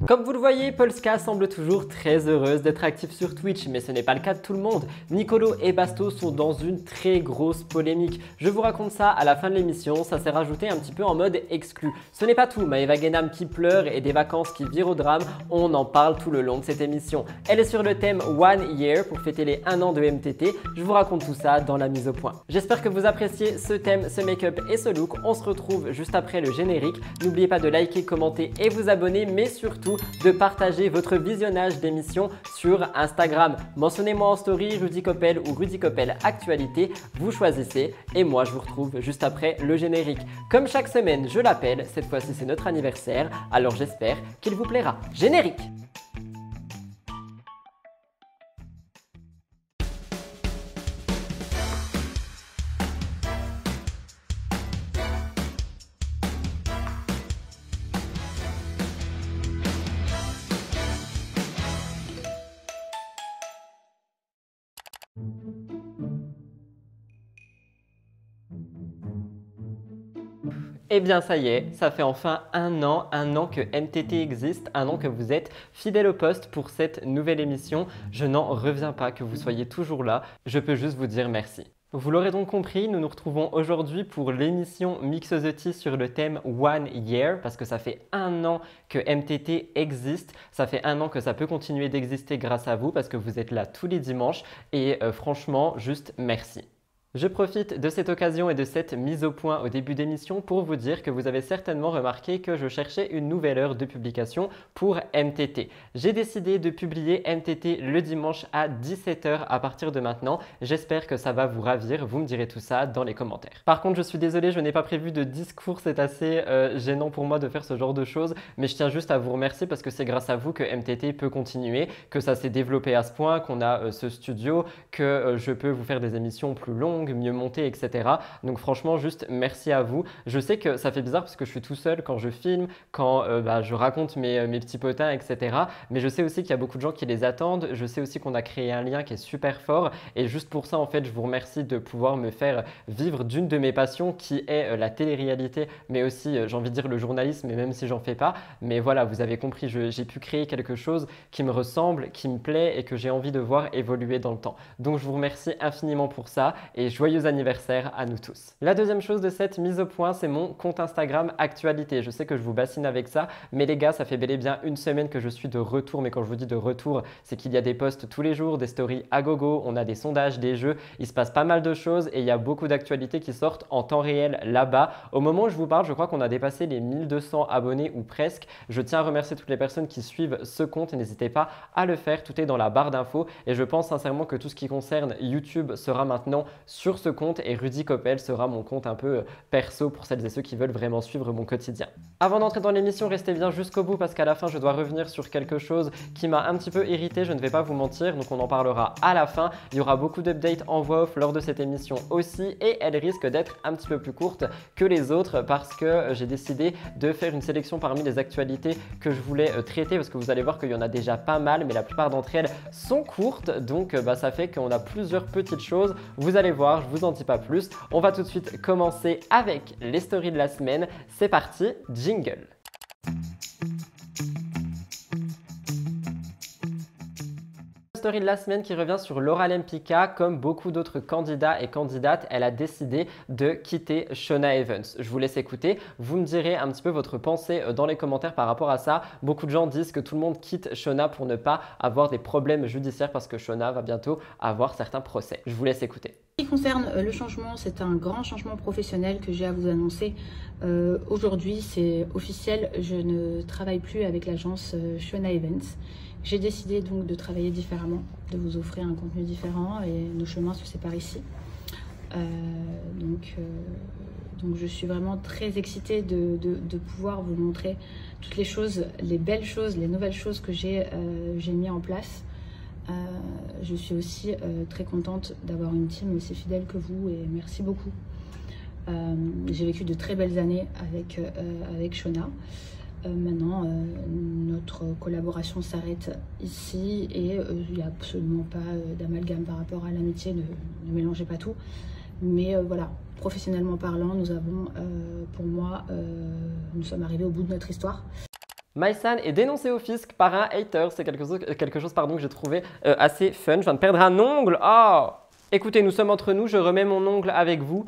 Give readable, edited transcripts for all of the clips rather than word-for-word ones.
Comme vous le voyez, Polska semble toujours très heureuse d'être active sur Twitch, mais ce n'est pas le cas de tout le monde. Nicolo et Basto sont dans une très grosse polémique. Je vous raconte ça à la fin de l'émission, ça s'est rajouté un petit peu en mode exclu. Ce n'est pas tout, Maeva Genam qui pleure et des vacances qui virent au drame, on en parle tout le long de cette émission. Elle est sur le thème One Year pour fêter les 1 an de MTT, je vous raconte tout ça dans la mise au point. J'espère que vous appréciez ce thème, ce make-up et ce look, on se retrouve juste après le générique. N'oubliez pas de liker, commenter et vous abonner, mais surtout de partager votre visionnage d'émissions sur Instagram. Mentionnez-moi en story Rudy Koppel ou Rudy Koppel Actualité, vous choisissez et moi je vous retrouve juste après le générique. Comme chaque semaine, je l'appelle, cette fois-ci c'est notre anniversaire, alors j'espère qu'il vous plaira. Générique! Eh bien ça y est, ça fait enfin un an que MTT existe, un an que vous êtes fidèle au poste pour cette nouvelle émission. Je n'en reviens pas que vous soyez toujours là, je peux juste vous dire merci. Vous l'aurez donc compris, nous nous retrouvons aujourd'hui pour l'émission Mixosity sur le thème One Year, parce que ça fait un an que MTT existe, ça fait un an que ça peut continuer d'exister grâce à vous, parce que vous êtes là tous les dimanches, et franchement, juste merci. Je profite de cette occasion et de cette mise au point au début d'émission pour vous dire que vous avez certainement remarqué que je cherchais une nouvelle heure de publication pour MTT. J'ai décidé de publier MTT le dimanche à 17 h à partir de maintenant. J'espère que ça va vous ravir, vous me direz tout ça dans les commentaires. Par contre, je suis désolé, je n'ai pas prévu de discours, c'est assez gênant pour moi de faire ce genre de choses, mais je tiens juste à vous remercier parce que c'est grâce à vous que MTT peut continuer, que ça s'est développé à ce point, qu'on a ce studio, que je peux vous faire des émissions plus longues, mieux monter, etc. Donc franchement, juste merci à vous. Je sais que ça fait bizarre parce que je suis tout seul quand je filme, quand je raconte mes petits potins, etc. Mais je sais aussi qu'il y a beaucoup de gens qui les attendent. Je sais aussi qu'on a créé un lien qui est super fort. Et juste pour ça, en fait, je vous remercie de pouvoir me faire vivre d'une de mes passions qui est la télé-réalité, mais aussi, j'ai envie de dire, le journalisme, et même si j'en fais pas. Mais voilà, vous avez compris, j'ai pu créer quelque chose qui me ressemble, qui me plaît et que j'ai envie de voir évoluer dans le temps. Donc je vous remercie infiniment pour ça et joyeux anniversaire à nous tous. La deuxième chose de cette mise au point, c'est mon compte Instagram Actualité. Je sais que je vous bassine avec ça, mais les gars, ça fait bel et bien une semaine que je suis de retour. Mais quand je vous dis de retour, c'est qu'il y a des posts tous les jours, des stories à gogo, on a des sondages, des jeux, il se passe pas mal de choses et il y a beaucoup d'actualités qui sortent en temps réel là-bas. Au moment où je vous parle, je crois qu'on a dépassé les 1200 abonnés ou presque. Je tiens à remercier toutes les personnes qui suivent ce compte et n'hésitez pas à le faire, tout est dans la barre d'infos et je pense sincèrement que tout ce qui concerne YouTube sera maintenant sur ce compte et Rudy Koppel sera mon compte un peu perso pour celles et ceux qui veulent vraiment suivre mon quotidien. Avant d'entrer dans l'émission, restez bien jusqu'au bout parce qu'à la fin, je dois revenir sur quelque chose qui m'a un petit peu irrité, je ne vais pas vous mentir, donc on en parlera à la fin. Il y aura beaucoup d'updates en voix off lors de cette émission aussi et elle risque d'être un petit peu plus courte que les autres parce que j'ai décidé de faire une sélection parmi les actualités que je voulais traiter parce que vous allez voir qu'il y en a déjà pas mal, mais la plupart d'entre elles sont courtes, donc ça fait qu'on a plusieurs petites choses. Vous allez voir, je vous en dis pas plus. On va tout de suite commencer avec les stories de la semaine. C'est parti, jingle. Story de la semaine qui revient sur Laura Lempicka. Comme beaucoup d'autres candidats et candidates, elle a décidé de quitter Shona Evans. Je vous laisse écouter. Vous me direz un petit peu votre pensée dans les commentaires par rapport à ça. Beaucoup de gens disent que tout le monde quitte Shona pour ne pas avoir des problèmes judiciaires parce que Shona va bientôt avoir certains procès. Je vous laisse écouter. En ce qui concerne le changement, c'est un grand changement professionnel que j'ai à vous annoncer. Aujourd'hui, c'est officiel, je ne travaille plus avec l'agence Shona Evans. J'ai décidé donc de travailler différemment, de vous offrir un contenu différent et nos chemins se séparent ici. Donc je suis vraiment très excitée de pouvoir vous montrer toutes les choses, les belles choses, les nouvelles choses que j'ai mis en place. Je suis aussi très contente d'avoir une team aussi fidèle que vous et merci beaucoup. J'ai vécu de très belles années avec Shona. Maintenant, notre collaboration s'arrête ici et il n'y a absolument pas d'amalgame par rapport à l'amitié, ne mélangez pas tout. Mais voilà, professionnellement parlant, nous avons, pour moi, nous sommes arrivés au bout de notre histoire. Mysan est dénoncé au fisc par un hater. C'est quelque chose pardon, que j'ai trouvé assez fun. Je viens de perdre un ongle. Oh! Écoutez, nous sommes entre nous, je remets mon ongle avec vous.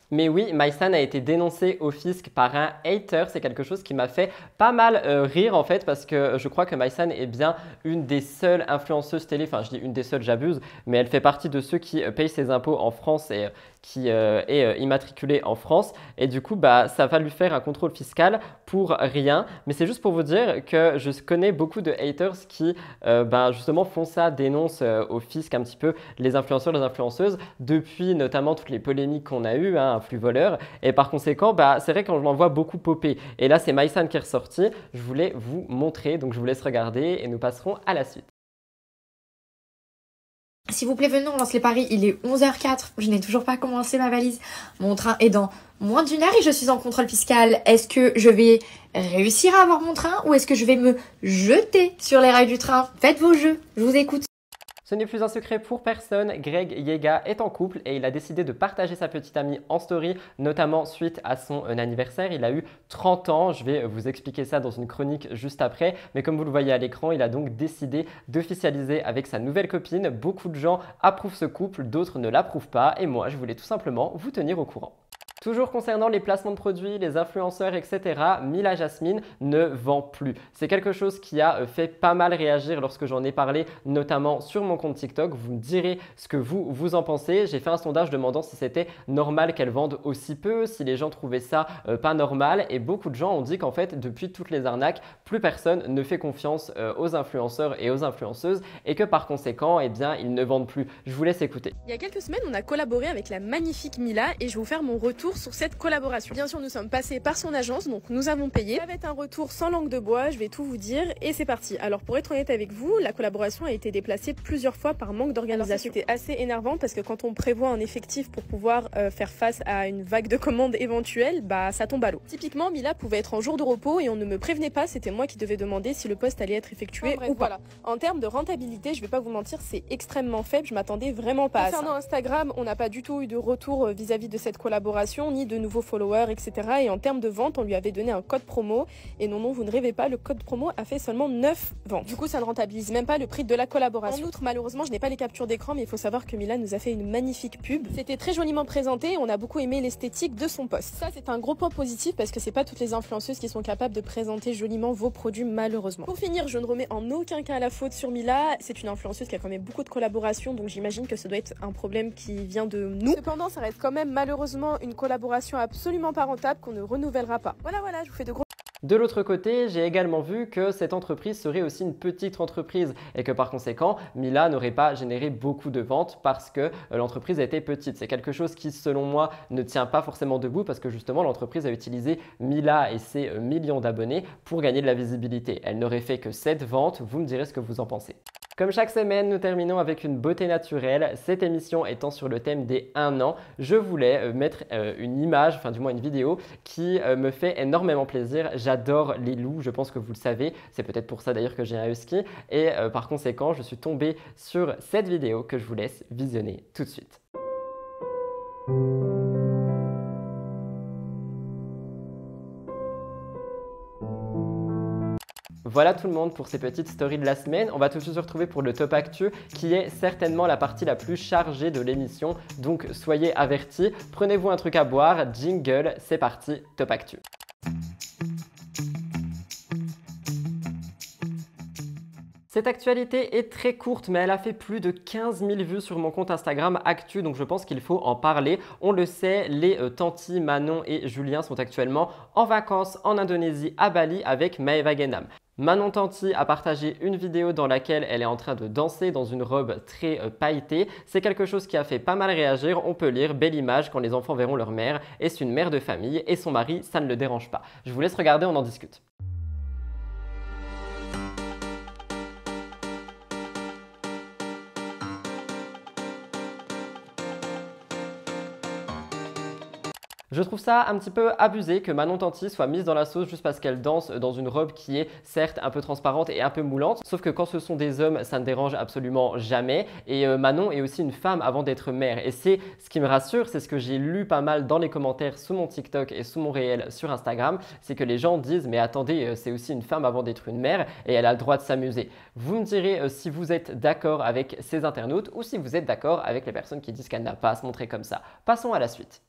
Mais oui, Mysan a été dénoncé au fisc par un hater. C'est quelque chose qui m'a fait pas mal rire en fait parce que je crois que Mysan est bien une des seules influenceuses télé, enfin je dis une des seules, j'abuse, mais elle fait partie de ceux qui payent ses impôts en France et qui est immatriculée en France. Et du coup, bah, ça va lui faire un contrôle fiscal pour rien. Mais c'est juste pour vous dire que je connais beaucoup de haters qui justement font ça, dénoncent au fisc un petit peu les influenceurs, les influenceuses, depuis notamment toutes les polémiques qu'on a eues, hein, un flux voleur. Et par conséquent, bah, c'est vrai qu'on en voit beaucoup popper. Et là, c'est Mysan qui est ressorti. Je voulais vous montrer, donc je vous laisse regarder et nous passerons à la suite. S'il vous plaît, venez, on lance les paris. Il est 11h04. Je n'ai toujours pas commencé ma valise. Mon train est dans moins d'une heure et je suis en contrôle fiscal. Est-ce que je vais réussir à avoir mon train ou est-ce que je vais me jeter sur les rails du train? Faites vos jeux. Je vous écoute. Ce n'est plus un secret pour personne, Greg Yega est en couple et il a décidé de partager sa petite amie en story, notamment suite à son anniversaire. Il a eu 30 ans, je vais vous expliquer ça dans une chronique juste après, mais comme vous le voyez à l'écran, il a donc décidé d'officialiser avec sa nouvelle copine. Beaucoup de gens approuvent ce couple, d'autres ne l'approuvent pas et moi je voulais tout simplement vous tenir au courant. Toujours concernant les placements de produits, les influenceurs, etc., Mila Jasmine ne vend plus. C'est quelque chose qui a fait pas mal réagir lorsque j'en ai parlé, notamment sur mon compte TikTok. Vous me direz ce que vous en pensez. J'ai fait un sondage demandant si c'était normal qu'elle vende aussi peu, si les gens trouvaient ça pas normal. Et beaucoup de gens ont dit qu'en fait, depuis toutes les arnaques, plus personne ne fait confiance aux influenceurs et aux influenceuses et que par conséquent, eh bien, ils ne vendent plus. Je vous laisse écouter. Il y a quelques semaines, on a collaboré avec la magnifique Mila et je vais vous faire mon retour sur cette collaboration. Bien sûr, nous sommes passés par son agence, donc nous avons payé. Ça va être un retour sans langue de bois, je vais tout vous dire et c'est parti. Alors pour être honnête avec vous, la collaboration a été déplacée plusieurs fois par manque d'organisation. C'était assez énervant parce que quand on prévoit un effectif pour pouvoir faire face à une vague de commandes éventuelle, bah ça tombe à l'eau. Typiquement, Mila pouvait être en jour de repos et on ne me prévenait pas, c'était moi qui devais demander si le poste allait être effectué ou pas. Voilà. En termes de rentabilité, je vais pas vous mentir, c'est extrêmement faible, je m'attendais vraiment pas à ça. Concernant Instagram, on n'a pas du tout eu de retour vis-à-vis de cette collaboration, ni de nouveaux followers, etc. Et en termes de vente, on lui avait donné un code promo. Et non, vous ne rêvez pas, le code promo a fait seulement 9 ventes. Du coup, ça ne rentabilise même pas le prix de la collaboration. En outre, malheureusement, je n'ai pas les captures d'écran, mais il faut savoir que Mila nous a fait une magnifique pub. C'était très joliment présenté et on a beaucoup aimé l'esthétique de son post. Ça, c'est un gros point positif parce que c'est pas toutes les influenceuses qui sont capables de présenter joliment vos produits, malheureusement. Pour finir, je ne remets en aucun cas la faute sur Mila. C'est une influenceuse qui a quand même beaucoup de collaborations, donc j'imagine que ça doit être un problème qui vient de nous. Cependant, ça reste quand même malheureusement une collaboration absolument pas rentable qu'on ne renouvellera pas. Voilà, je vous fais de gros... De l'autre côté, j'ai également vu que cette entreprise serait aussi une petite entreprise et que par conséquent, Mila n'aurait pas généré beaucoup de ventes parce que l'entreprise était petite. C'est quelque chose qui, selon moi, ne tient pas forcément debout parce que justement, l'entreprise a utilisé Mila et ses millions d'abonnés pour gagner de la visibilité. Elle n'aurait fait que 7 ventes. Vous me direz ce que vous en pensez. Comme chaque semaine, nous terminons avec une beauté naturelle. Cette émission étant sur le thème des 1 an, je voulais mettre une image, enfin du moins une vidéo qui me fait énormément plaisir. J'adore les loups, je pense que vous le savez. C'est peut-être pour ça d'ailleurs que j'ai un husky. Et par conséquent, je suis tombé sur cette vidéo que je vous laisse visionner tout de suite. Voilà tout le monde pour ces petites stories de la semaine. On va tout de suite se retrouver pour le Top Actu qui est certainement la partie la plus chargée de l'émission. Donc soyez avertis, prenez-vous un truc à boire, jingle, c'est parti, Top Actu. Cette actualité est très courte, mais elle a fait plus de 15 000 vues sur mon compte Instagram Actu, donc je pense qu'il faut en parler. On le sait, les tantis Manon et Julien sont actuellement en vacances en Indonésie à Bali avec Maeva Genam. Manon Tanti a partagé une vidéo dans laquelle elle est en train de danser dans une robe très pailletée. C'est quelque chose qui a fait pas mal réagir. On peut lire « Belle image quand les enfants verront leur mère » et c'est une mère de famille et son mari, ça ne le dérange pas. Je vous laisse regarder, on en discute. Je trouve ça un petit peu abusé que Manon Tanti soit mise dans la sauce juste parce qu'elle danse dans une robe qui est certes un peu transparente et un peu moulante, sauf que quand ce sont des hommes, ça ne dérange absolument jamais. Et Manon est aussi une femme avant d'être mère. Et c'est ce qui me rassure, c'est ce que j'ai lu pas mal dans les commentaires sous mon TikTok et sous mon réel sur Instagram, c'est que les gens disent mais attendez, c'est aussi une femme avant d'être une mère et elle a le droit de s'amuser. Vous me direz si vous êtes d'accord avec ces internautes ou si vous êtes d'accord avec les personnes qui disent qu'elle n'a pas à se montrer comme ça. Passons à la suite.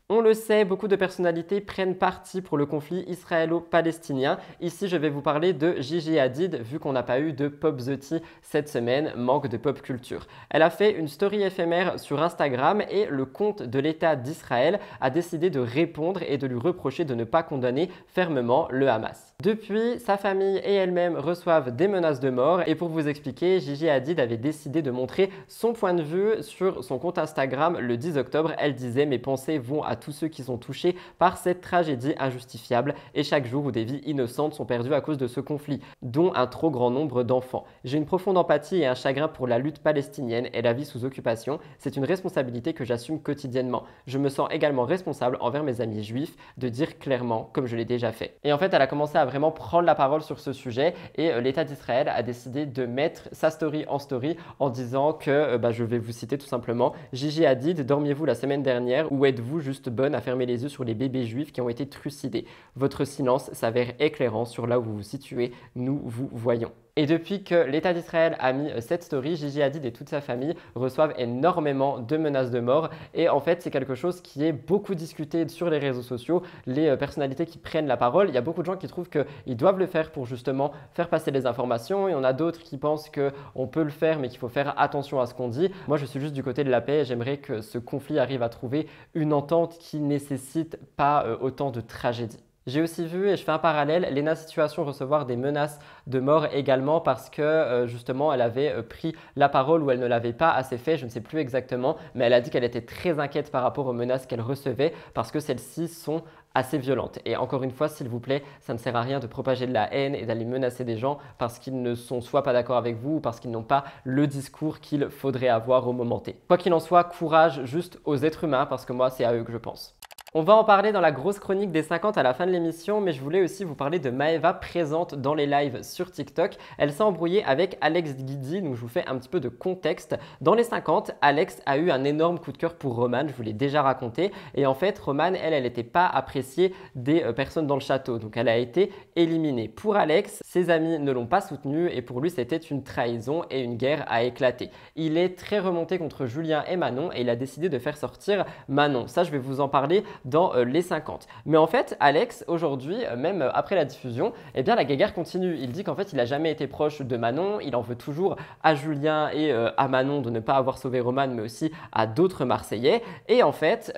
On le sait, beaucoup de personnalités prennent parti pour le conflit israélo-palestinien. Ici, je vais vous parler de Gigi Hadid, vu qu'on n'a pas eu de Pop the Tea cette semaine, manque de pop culture. Elle a fait une story éphémère sur Instagram et le compte de l'État d'Israël a décidé de répondre et de lui reprocher de ne pas condamner fermement le Hamas. Depuis, sa famille et elle-même reçoivent des menaces de mort et pour vous expliquer, Gigi Hadid avait décidé de montrer son point de vue sur son compte Instagram le 10 octobre. Elle disait « Mes pensées vont à tous ceux qui sont touchés par cette tragédie injustifiable et chaque jour où des vies innocentes sont perdues à cause de ce conflit, dont un trop grand nombre d'enfants. J'ai une profonde empathie et un chagrin pour la lutte palestinienne et la vie sous occupation. C'est une responsabilité que j'assume quotidiennement. Je me sens également responsable envers mes amis juifs de dire clairement comme je l'ai déjà fait. » Et en fait, elle a commencé à vraiment prendre la parole sur ce sujet et l'État d'Israël a décidé de mettre sa story en story en disant que, je vais vous citer tout simplement, Gigi Hadid, dormiez-vous la semaine dernière ou êtes-vous juste bonne à fermer les yeux sur les bébés juifs qui ont été trucidés? Votre silence s'avère éclairant sur là où vous vous situez, nous vous voyons. Et depuis que l'État d'Israël a mis cette story, Gigi Hadid et toute sa famille reçoivent énormément de menaces de mort. Et en fait, c'est quelque chose qui est beaucoup discuté sur les réseaux sociaux. Les personnalités qui prennent la parole, il y a beaucoup de gens qui trouvent qu'ils doivent le faire pour justement faire passer les informations. Il y en a d'autres qui pensent qu'on peut le faire, mais qu'il faut faire attention à ce qu'on dit. Moi, je suis juste du côté de la paix et j'aimerais que ce conflit arrive à trouver une entente qui ne nécessite pas autant de tragédies. J'ai aussi vu, et je fais un parallèle, Léna Situation recevoir des menaces de mort également parce que justement elle avait pris la parole ou elle ne l'avait pas assez fait, je ne sais plus exactement, mais elle a dit qu'elle était très inquiète par rapport aux menaces qu'elle recevait parce que celles-ci sont assez violentes. Et encore une fois, s'il vous plaît, ça ne sert à rien de propager de la haine et d'aller menacer des gens parce qu'ils ne sont soit pas d'accord avec vous ou parce qu'ils n'ont pas le discours qu'il faudrait avoir au moment T. Quoi qu'il en soit, courage juste aux êtres humains parce que moi, c'est à eux que je pense. On va en parler dans la grosse chronique des 50 à la fin de l'émission, mais je voulais aussi vous parler de Maëva présente dans les lives sur TikTok. Elle s'est embrouillée avec Alex Guidi, donc je vous fais un petit peu de contexte. Dans les 50, Alex a eu un énorme coup de cœur pour Romane, je vous l'ai déjà raconté. Et en fait, Romane, elle n'était pas appréciée des personnes dans le château, donc elle a été éliminée. Pour Alex, ses amis ne l'ont pas soutenue et pour lui, c'était une trahison et une guerre a éclaté. Il est très remonté contre Julien et Manon et il a décidé de faire sortir Manon. Ça, je vais vous en parler dans les 50. Mais en fait, Alex, aujourd'hui, même après la diffusion, eh bien la guéguerre continue. Il dit qu'en fait, il n'a jamais été proche de Manon. Il en veut toujours à Julien et à Manon de ne pas avoir sauvé Romane, mais aussi à d'autres Marseillais. Et en fait,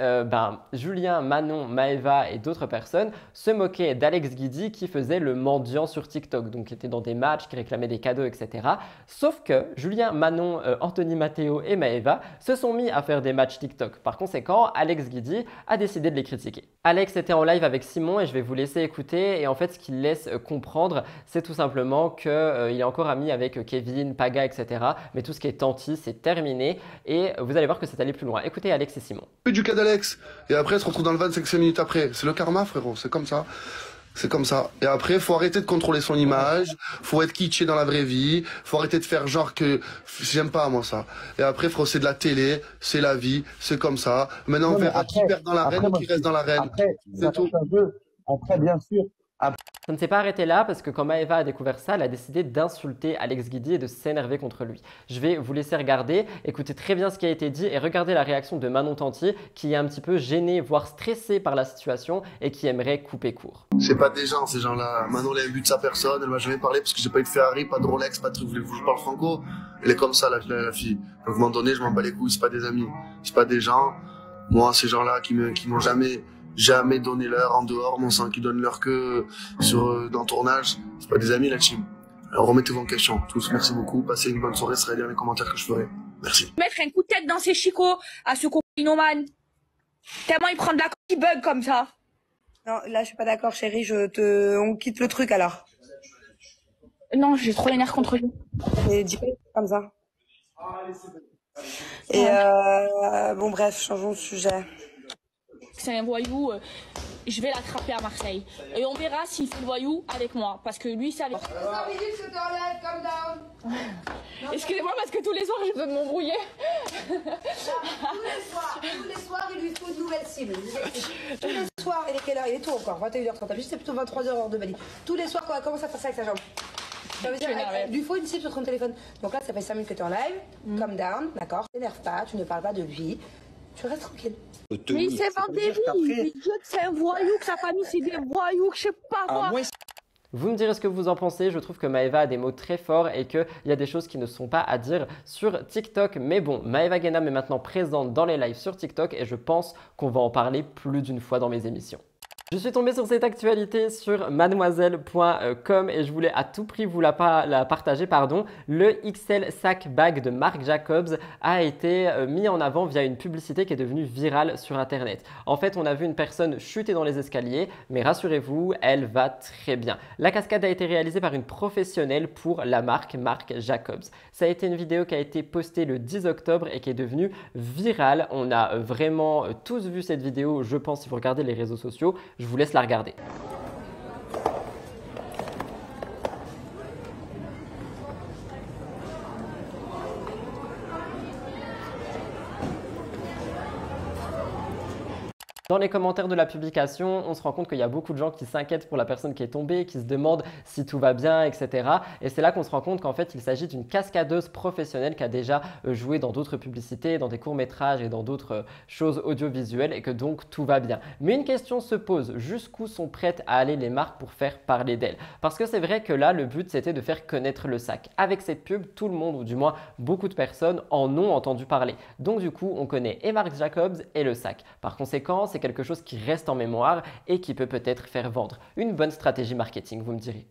Julien, Manon, Maëva et d'autres personnes se moquaient d'Alex Guidi qui faisait le mendiant sur TikTok, donc qui était dans des matchs, qui réclamait des cadeaux, etc. Sauf que Julien, Manon, Anthony Matteo et Maëva se sont mis à faire des matchs TikTok. Par conséquent, Alex Guidi a décidé de les critiquer. Alex était en live avec Simon et je vais vous laisser écouter et en fait ce qu'il laisse comprendre c'est tout simplement qu'il est encore ami avec Kevin, Paga, etc. Mais tout ce qui est Tanti c'est terminé et vous allez voir que c'est allé plus loin. Écoutez Alex et Simon. Du cas d'Alex et après se retrouve dans le van 5 minutes après. C'est le karma frérot, c'est comme ça. C'est comme ça. Et après, faut arrêter de contrôler son image, faut être kitsché dans la vraie vie, faut arrêter de faire genre que j'aime pas moi ça. Et après, frérot, c'est de la télé, c'est la vie, c'est comme ça. Maintenant, on verra qui perd dans l'arène ou qui reste dans l'arène. C'est tout. Après, bien sûr. Ça ne s'est pas arrêté là parce que quand Maëva a découvert ça, elle a décidé d'insulter Alex Guidi et de s'énerver contre lui. Je vais vous laisser regarder, écoutez très bien ce qui a été dit et regardez la réaction de Manon Tanti qui est un petit peu gênée, voire stressée par la situation et qui aimerait couper court. C'est pas des gens, ces gens-là. Manon, elle a un but de sa personne, elle m'a jamais parlé parce que j'ai pas eu de Ferrari, pas de Rolex, pas de truc. Voulez-vous que je parle franco? Elle est comme ça, la fille. Donc, à un moment donné, je m'en bats les couilles, c'est pas des amis. C'est pas des gens. Moi, ces gens-là qui m'ont jamais donné l'heure en dehors, mon sang qui donne l'heure que dans le tournage. C'est pas des amis, la team. Alors remettez-vous en question. Tous, merci beaucoup. Passez une bonne soirée, ce sera les derniers commentaires que je ferai. Merci. Mettre un coup de tête dans ses chicots à ce cocaïnomane. Tellement il prend de la qui bug comme ça. Non, là je suis pas d'accord chérie, on quitte le truc alors. Non, j'ai trop les nerfs contre lui. Et dis pas comme ça. Et bon bref, changeons de sujet. que c'est un voyou, je vais l'attraper à Marseille. Et on verra s'il fait le voyou avec moi. Parce que lui, c'est avec... Excusez-moi, parce que tous les soirs, j'ai besoin de m'embrouiller. Tous les soirs, il lui faut une nouvelle cible. Tous les soirs, il est quelle heure? Il est tôt encore, 21h30. T'as vu, c'est plutôt 23h heure de Bali. Tous les soirs, quand elle commence à faire ça avec sa jambe. Ça veut dire il lui faut une cible sur ton téléphone. Donc là, ça fait 5 minutes que tu es en live. Calm down, d'accord? T'énerve pas, tu ne parles pas de lui. Tu restes tranquille. Mais c'est un débile. Il dit que c'est un voyou, que sa famille, c'est des voyous, que je sais pas quoi. Vous me direz ce que vous en pensez, je trouve que Maeva a des mots très forts et qu'il y a des choses qui ne sont pas à dire sur TikTok. Mais bon, Maeva Guénam est maintenant présente dans les lives sur TikTok et je pense qu'on va en parler plus d'une fois dans mes émissions. Je suis tombée sur cette actualité sur mademoiselle.com et je voulais à tout prix vous la partager. Le XL Sac Bag de Marc Jacobs a été mis en avant via une publicité qui est devenue virale sur Internet. En fait, on a vu une personne chuter dans les escaliers, mais rassurez-vous, elle va très bien. La cascade a été réalisée par une professionnelle pour la marque Marc Jacobs. Ça a été une vidéo qui a été postée le 10 octobre et qui est devenue virale. On a vraiment tous vu cette vidéo, je pense, si vous regardez les réseaux sociaux. Je vous laisse la regarder. Dans les commentaires de la publication, on se rend compte qu'il y a beaucoup de gens qui s'inquiètent pour la personne qui est tombée, qui se demandent si tout va bien, etc. Et c'est là qu'on se rend compte qu'en fait, il s'agit d'une cascadeuse professionnelle qui a déjà joué dans d'autres publicités, dans des courts-métrages et dans d'autres choses audiovisuelles et que donc tout va bien. Mais une question se pose, jusqu'où sont prêtes à aller les marques pour faire parler d'elles? Parce que c'est vrai que là, le but, c'était de faire connaître le sac. Avec cette pub, tout le monde, ou du moins beaucoup de personnes, en ont entendu parler. Donc du coup, on connaît et Marc Jacobs et le sac. Par conséquent, c'est quelque chose qui reste en mémoire et qui peut peut-être faire vendre. Une bonne stratégie marketing, vous me direz.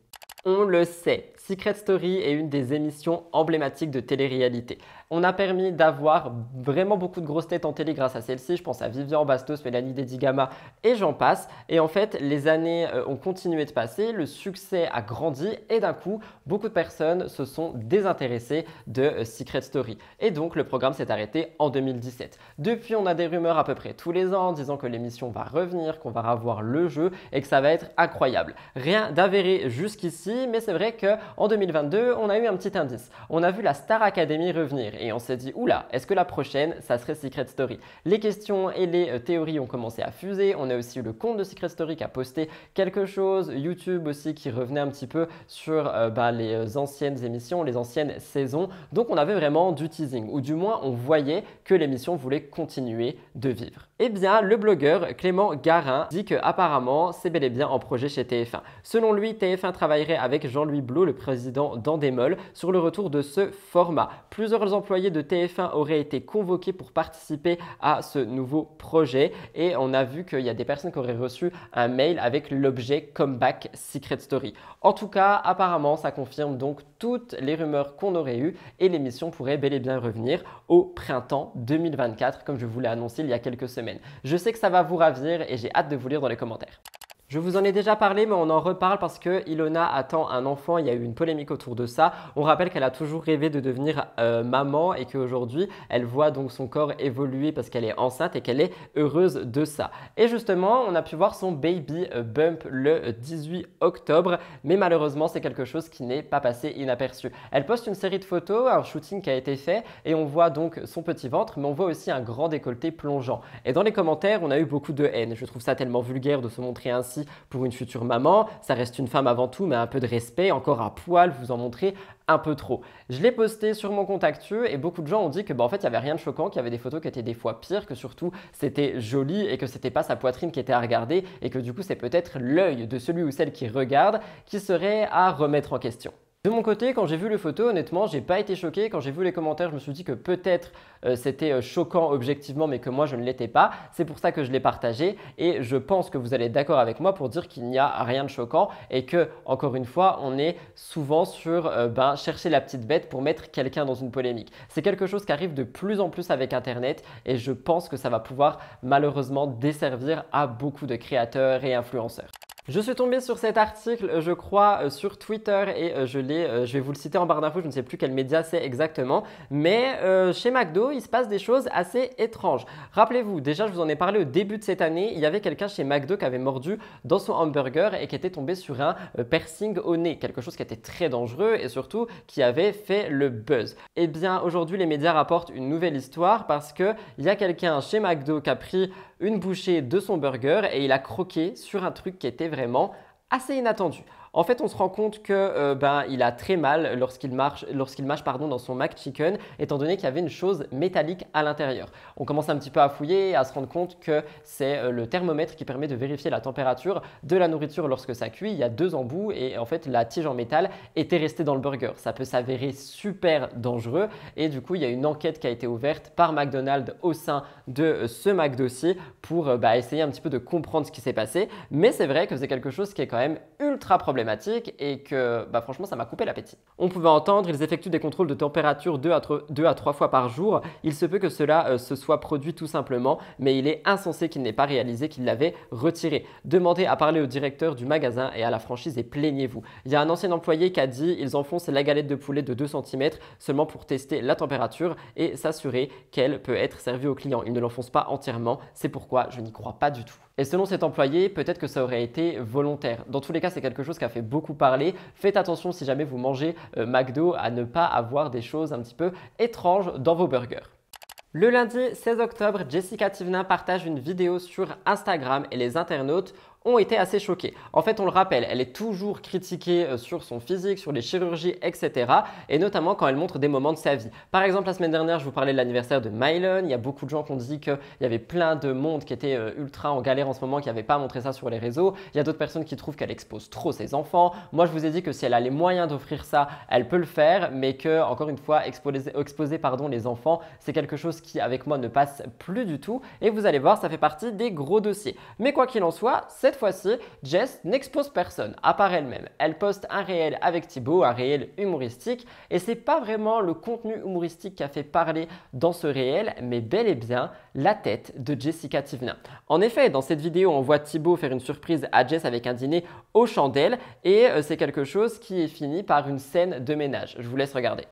On le sait, Secret Story est une des émissions emblématiques de télé-réalité. On a permis d'avoir vraiment beaucoup de grosses têtes en télé grâce à celle-ci. Je pense à Vivian Bastos, Mélanie Dedigama et j'en passe. Et en fait, les années ont continué de passer, le succès a grandi et d'un coup, beaucoup de personnes se sont désintéressées de Secret Story. Et donc, le programme s'est arrêté en 2017. Depuis, on a des rumeurs à peu près tous les ans disant que l'émission va revenir, qu'on va revoir le jeu et que ça va être incroyable. Rien d'avéré jusqu'ici, mais c'est vrai qu'en 2022, on a eu un petit indice. On a vu la Star Academy revenir. Et on s'est dit, oula, est-ce que la prochaine, ça serait Secret Story? Les questions et les théories ont commencé à fuser. On a aussi eu le compte de Secret Story qui a posté quelque chose. YouTube aussi qui revenait un petit peu sur les anciennes émissions, les anciennes saisons. Donc on avait vraiment du teasing, ou du moins on voyait que l'émission voulait continuer de vivre. Eh bien, le blogueur Clément Garin dit qu'apparemment, c'est bel et bien en projet chez TF1. Selon lui, TF1 travaillerait avec Jean-Louis Blot, le président d'Endemol, sur le retour de ce format. Plusieurs employés de TF1 auraient été convoqués pour participer à ce nouveau projet et on a vu qu'il y a des personnes qui auraient reçu un mail avec l'objet Comeback Secret Story. En tout cas, apparemment, ça confirme donc toutes les rumeurs qu'on aurait eues et l'émission pourrait bel et bien revenir au printemps 2024, comme je vous l'ai annoncé il y a quelques semaines. Je sais que ça va vous ravir et j'ai hâte de vous lire dans les commentaires. Je vous en ai déjà parlé, mais on en reparle parce que Ilona attend un enfant. Il y a eu une polémique autour de ça. On rappelle qu'elle a toujours rêvé de devenir maman et qu'aujourd'hui, elle voit donc son corps évoluer parce qu'elle est enceinte et qu'elle est heureuse de ça. Et justement, on a pu voir son baby bump le 18 octobre, mais malheureusement, c'est quelque chose qui n'est pas passé inaperçu. Elle poste une série de photos, un shooting qui a été fait et on voit donc son petit ventre, mais on voit aussi un grand décolleté plongeant. Et dans les commentaires, on a eu beaucoup de haine. Je trouve ça tellement vulgaire de se montrer ainsi pour une future maman, ça reste une femme avant tout, mais un peu de respect, encore à poil, vous en montrez un peu trop. Je l'ai posté sur mon compte Actu et beaucoup de gens ont dit que en fait il n'y avait rien de choquant, qu'il y avait des photos qui étaient des fois pires, que surtout c'était joli et que c'était pas sa poitrine qui était à regarder et que du coup c'est peut-être l'œil de celui ou celle qui regarde qui serait à remettre en question. De mon côté, quand j'ai vu les photos, honnêtement, j'ai pas été choqué. Quand j'ai vu les commentaires, je me suis dit que peut-être c'était choquant objectivement, mais que moi je ne l'étais pas. C'est pour ça que je l'ai partagé et je pense que vous allez être d'accord avec moi pour dire qu'il n'y a rien de choquant et que, encore une fois, on est souvent sur chercher la petite bête pour mettre quelqu'un dans une polémique. C'est quelque chose qui arrive de plus en plus avec Internet et je pense que ça va pouvoir malheureusement desservir à beaucoup de créateurs et influenceurs. Je suis tombé sur cet article, je crois, sur Twitter et je vais vous le citer en barre d'infos, je ne sais plus quel média c'est exactement, mais chez McDo, il se passe des choses assez étranges. Rappelez-vous, déjà je vous en ai parlé au début de cette année, il y avait quelqu'un chez McDo qui avait mordu dans son hamburger et qui était tombé sur un piercing au nez, quelque chose qui était très dangereux et surtout qui avait fait le buzz. Eh bien aujourd'hui, les médias rapportent une nouvelle histoire parce qu'il y a quelqu'un chez McDo qui a pris une bouchée de son burger et il a croqué sur un truc qui était vraiment assez inattendu. En fait, on se rend compte que il a très mal lorsqu'il mâche dans son McChicken, étant donné qu'il y avait une chose métallique à l'intérieur. On commence un petit peu à fouiller et à se rendre compte que c'est le thermomètre qui permet de vérifier la température de la nourriture lorsque ça cuit. Il y a 2 embouts et en fait, la tige en métal était restée dans le burger. Ça peut s'avérer super dangereux et du coup, il y a une enquête qui a été ouverte par McDonald's au sein de ce McDo-ci pour essayer un petit peu de comprendre ce qui s'est passé. Mais c'est vrai que c'est quelque chose qui est quand même ultra problématique et que franchement ça m'a coupé l'appétit. On pouvait entendre, ils effectuent des contrôles de température 2 à 3 fois par jour. Il se peut que cela se soit produit tout simplement, mais il est insensé qu'il n'ait pas réalisé qu'il l'avait retiré. Demandez à parler au directeur du magasin et à la franchise et plaignez-vous. Il y a un ancien employé qui a dit ils enfoncent la galette de poulet de 2 cm seulement pour tester la température et s'assurer qu'elle peut être servie aux clients. Ils ne l'enfoncent pas entièrement, c'est pourquoi je n'y crois pas du tout. Et selon cet employé, peut-être que ça aurait été volontaire. Dans tous les cas, c'est quelque chose qui a fait beaucoup parler. Faites attention si jamais vous mangez McDo à ne pas avoir des choses un petit peu étranges dans vos burgers. Le lundi 16 octobre, Jessica Thivenin partage une vidéo sur Instagram et les internautes ont été assez choqués. En fait, on le rappelle, elle est toujours critiquée sur son physique, sur les chirurgies, etc. Et notamment quand elle montre des moments de sa vie. Par exemple, la semaine dernière, je vous parlais de l'anniversaire de Mylon. Il y a beaucoup de gens qui ont dit qu'il y avait plein de monde qui était ultra en galère en ce moment, qui n'avait pas montré ça sur les réseaux. Il y a d'autres personnes qui trouvent qu'elle expose trop ses enfants. Moi, je vous ai dit que si elle a les moyens d'offrir ça, elle peut le faire, mais que, encore une fois, exposer les enfants, c'est quelque chose qui, avec moi, ne passe plus du tout. Et vous allez voir, ça fait partie des gros dossiers. Mais quoi qu'il en soit, cette fois-ci, Jess n'expose personne, à part elle-même. Elle poste un réel avec Thibaut, un réel humoristique, et c'est pas vraiment le contenu humoristique qui a fait parler dans ce réel, mais bel et bien la tête de Jessica Thivenin. En effet, dans cette vidéo, on voit Thibaut faire une surprise à Jess avec un dîner aux chandelles, et c'est quelque chose qui est fini par une scène de ménage. Je vous laisse regarder.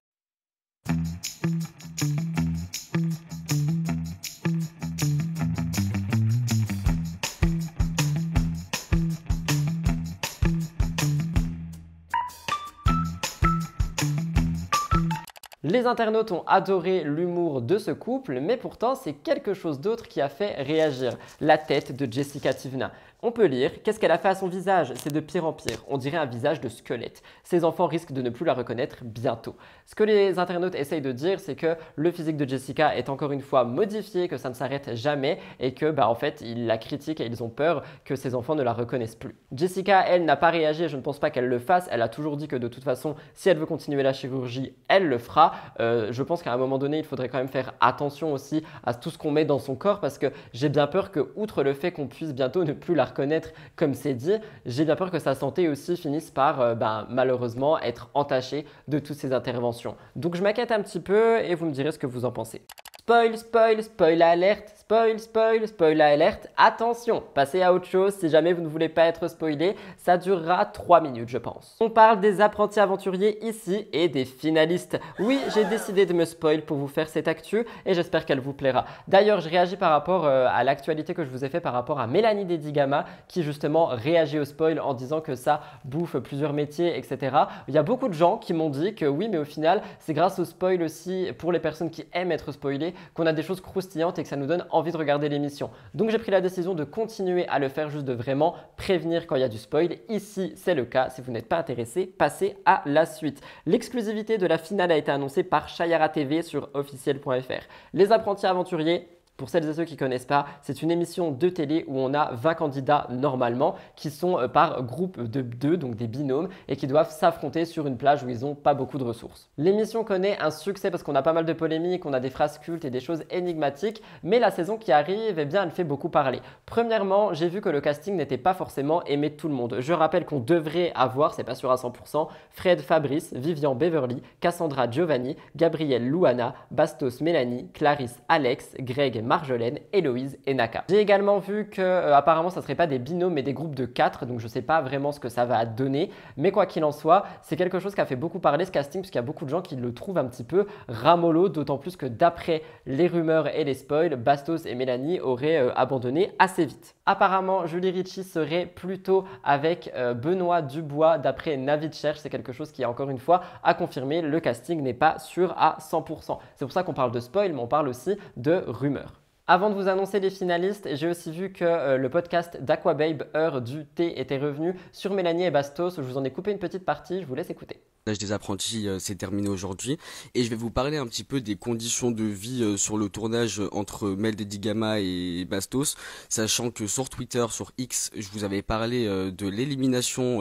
Les internautes ont adoré l'humour de ce couple, mais pourtant c'est quelque chose d'autre qui a fait réagir, la tête de Jessica Thivenin. On peut lire « Qu'est-ce qu'elle a fait à son visage? C'est de pire en pire. On dirait un visage de squelette. Ses enfants risquent de ne plus la reconnaître bientôt. » Ce que les internautes essayent de dire, c'est que le physique de Jessica est encore une fois modifié, que ça ne s'arrête jamais et que en fait, ils la critiquent et ils ont peur que ses enfants ne la reconnaissent plus. Jessica, elle, n'a pas réagi et je ne pense pas qu'elle le fasse. Elle a toujours dit que de toute façon, si elle veut continuer la chirurgie, elle le fera. Je pense qu'à un moment donné, il faudrait quand même faire attention aussi à tout ce qu'on met dans son corps parce que j'ai bien peur que, outre le fait qu'on puisse bientôt ne plus la reconnaître comme c'est dit, j'ai bien peur que sa santé aussi finisse par malheureusement être entachée de toutes ces interventions. Donc je m'inquiète un petit peu et vous me direz ce que vous en pensez. Spoil, spoil, spoil alerte, spoil, spoil, spoil alerte. Attention, passez à autre chose si jamais vous ne voulez pas être spoilé. Ça durera 3 minutes, je pense. On parle des apprentis aventuriers ici et des finalistes. Oui, j'ai décidé de me spoil pour vous faire cette actu et j'espère qu'elle vous plaira. D'ailleurs, je réagis par rapport à l'actualité que je vous ai fait par rapport à Mélanie Dedigama qui justement réagit au spoil en disant que ça bouffe plusieurs métiers, etc. Il y a beaucoup de gens qui m'ont dit que oui, mais au final, c'est grâce au spoil aussi pour les personnes qui aiment être spoilées qu'on a des choses croustillantes et que ça nous donne envie de regarder l'émission. Donc j'ai pris la décision de continuer à le faire, juste de vraiment prévenir quand il y a du spoil. Ici, c'est le cas. Si vous n'êtes pas intéressé, passez à la suite. L'exclusivité de la finale a été annoncée par Chayara TV sur officiel.fr. Les apprentis aventuriers, pour celles et ceux qui ne connaissent pas, c'est une émission de télé où on a 20 candidats normalement qui sont par groupe de 2, donc des binômes, et qui doivent s'affronter sur une plage où ils n'ont pas beaucoup de ressources. L'émission connaît un succès parce qu'on a pas mal de polémiques, on a des phrases cultes et des choses énigmatiques, mais la saison qui arrive, eh bien, elle fait beaucoup parler. Premièrement, j'ai vu que le casting n'était pas forcément aimé de tout le monde. Je rappelle qu'on devrait avoir, c'est pas sûr à 100%, Fred Fabrice, Vivian Beverly, Cassandra Giovanni, Gabrielle Louana, Bastos Mélanie, Clarisse Alex, Greg Marjolaine, Héloïse et Naka. J'ai également vu que apparemment ça serait pas des binômes mais des groupes de 4, donc je sais pas vraiment ce que ça va donner, mais quoi qu'il en soit, c'est quelque chose qui a fait beaucoup parler ce casting, puisqu'il y a beaucoup de gens qui le trouvent un petit peu ramollo, d'autant plus que d'après les rumeurs et les spoils, Bastos et Mélanie auraient abandonné assez vite. Apparemment, Julie Ritchie serait plutôt avec Benoît Dubois d'après Navid Cherche, c'est quelque chose qui est encore une fois à confirmer, le casting n'est pas sûr à 100%. C'est pour ça qu'on parle de spoil, mais on parle aussi de rumeurs. Avant de vous annoncer les finalistes, j'ai aussi vu que le podcast d'Aquababe, Heure du thé, était revenu sur Mélanie et Bastos. Je vous en ai coupé une petite partie, je vous laisse écouter. L'âge des apprentis s'est terminé aujourd'hui et je vais vous parler un petit peu des conditions de vie sur le tournage entre Mel Dedigama et Bastos, sachant que sur Twitter, sur X, je vous avais parlé de l'élimination,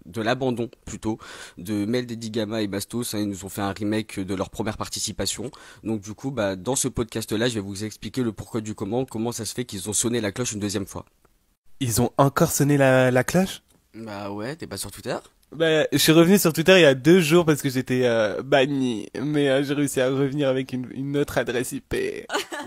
de l'abandon plutôt, de Mel Dedigama et Bastos. Ils nous ont fait un remake de leur première participation. Donc du coup, dans ce podcast-là, je vais vous expliquer le pourquoi du comment ça se fait qu'ils ont sonné la cloche une deuxième fois. Ils ont encore sonné la cloche ? Bah ouais, t'es pas sur Twitter ? Je suis revenu sur Twitter il y a 2 jours parce que j'étais banni, mais j'ai réussi à revenir avec une autre adresse IP.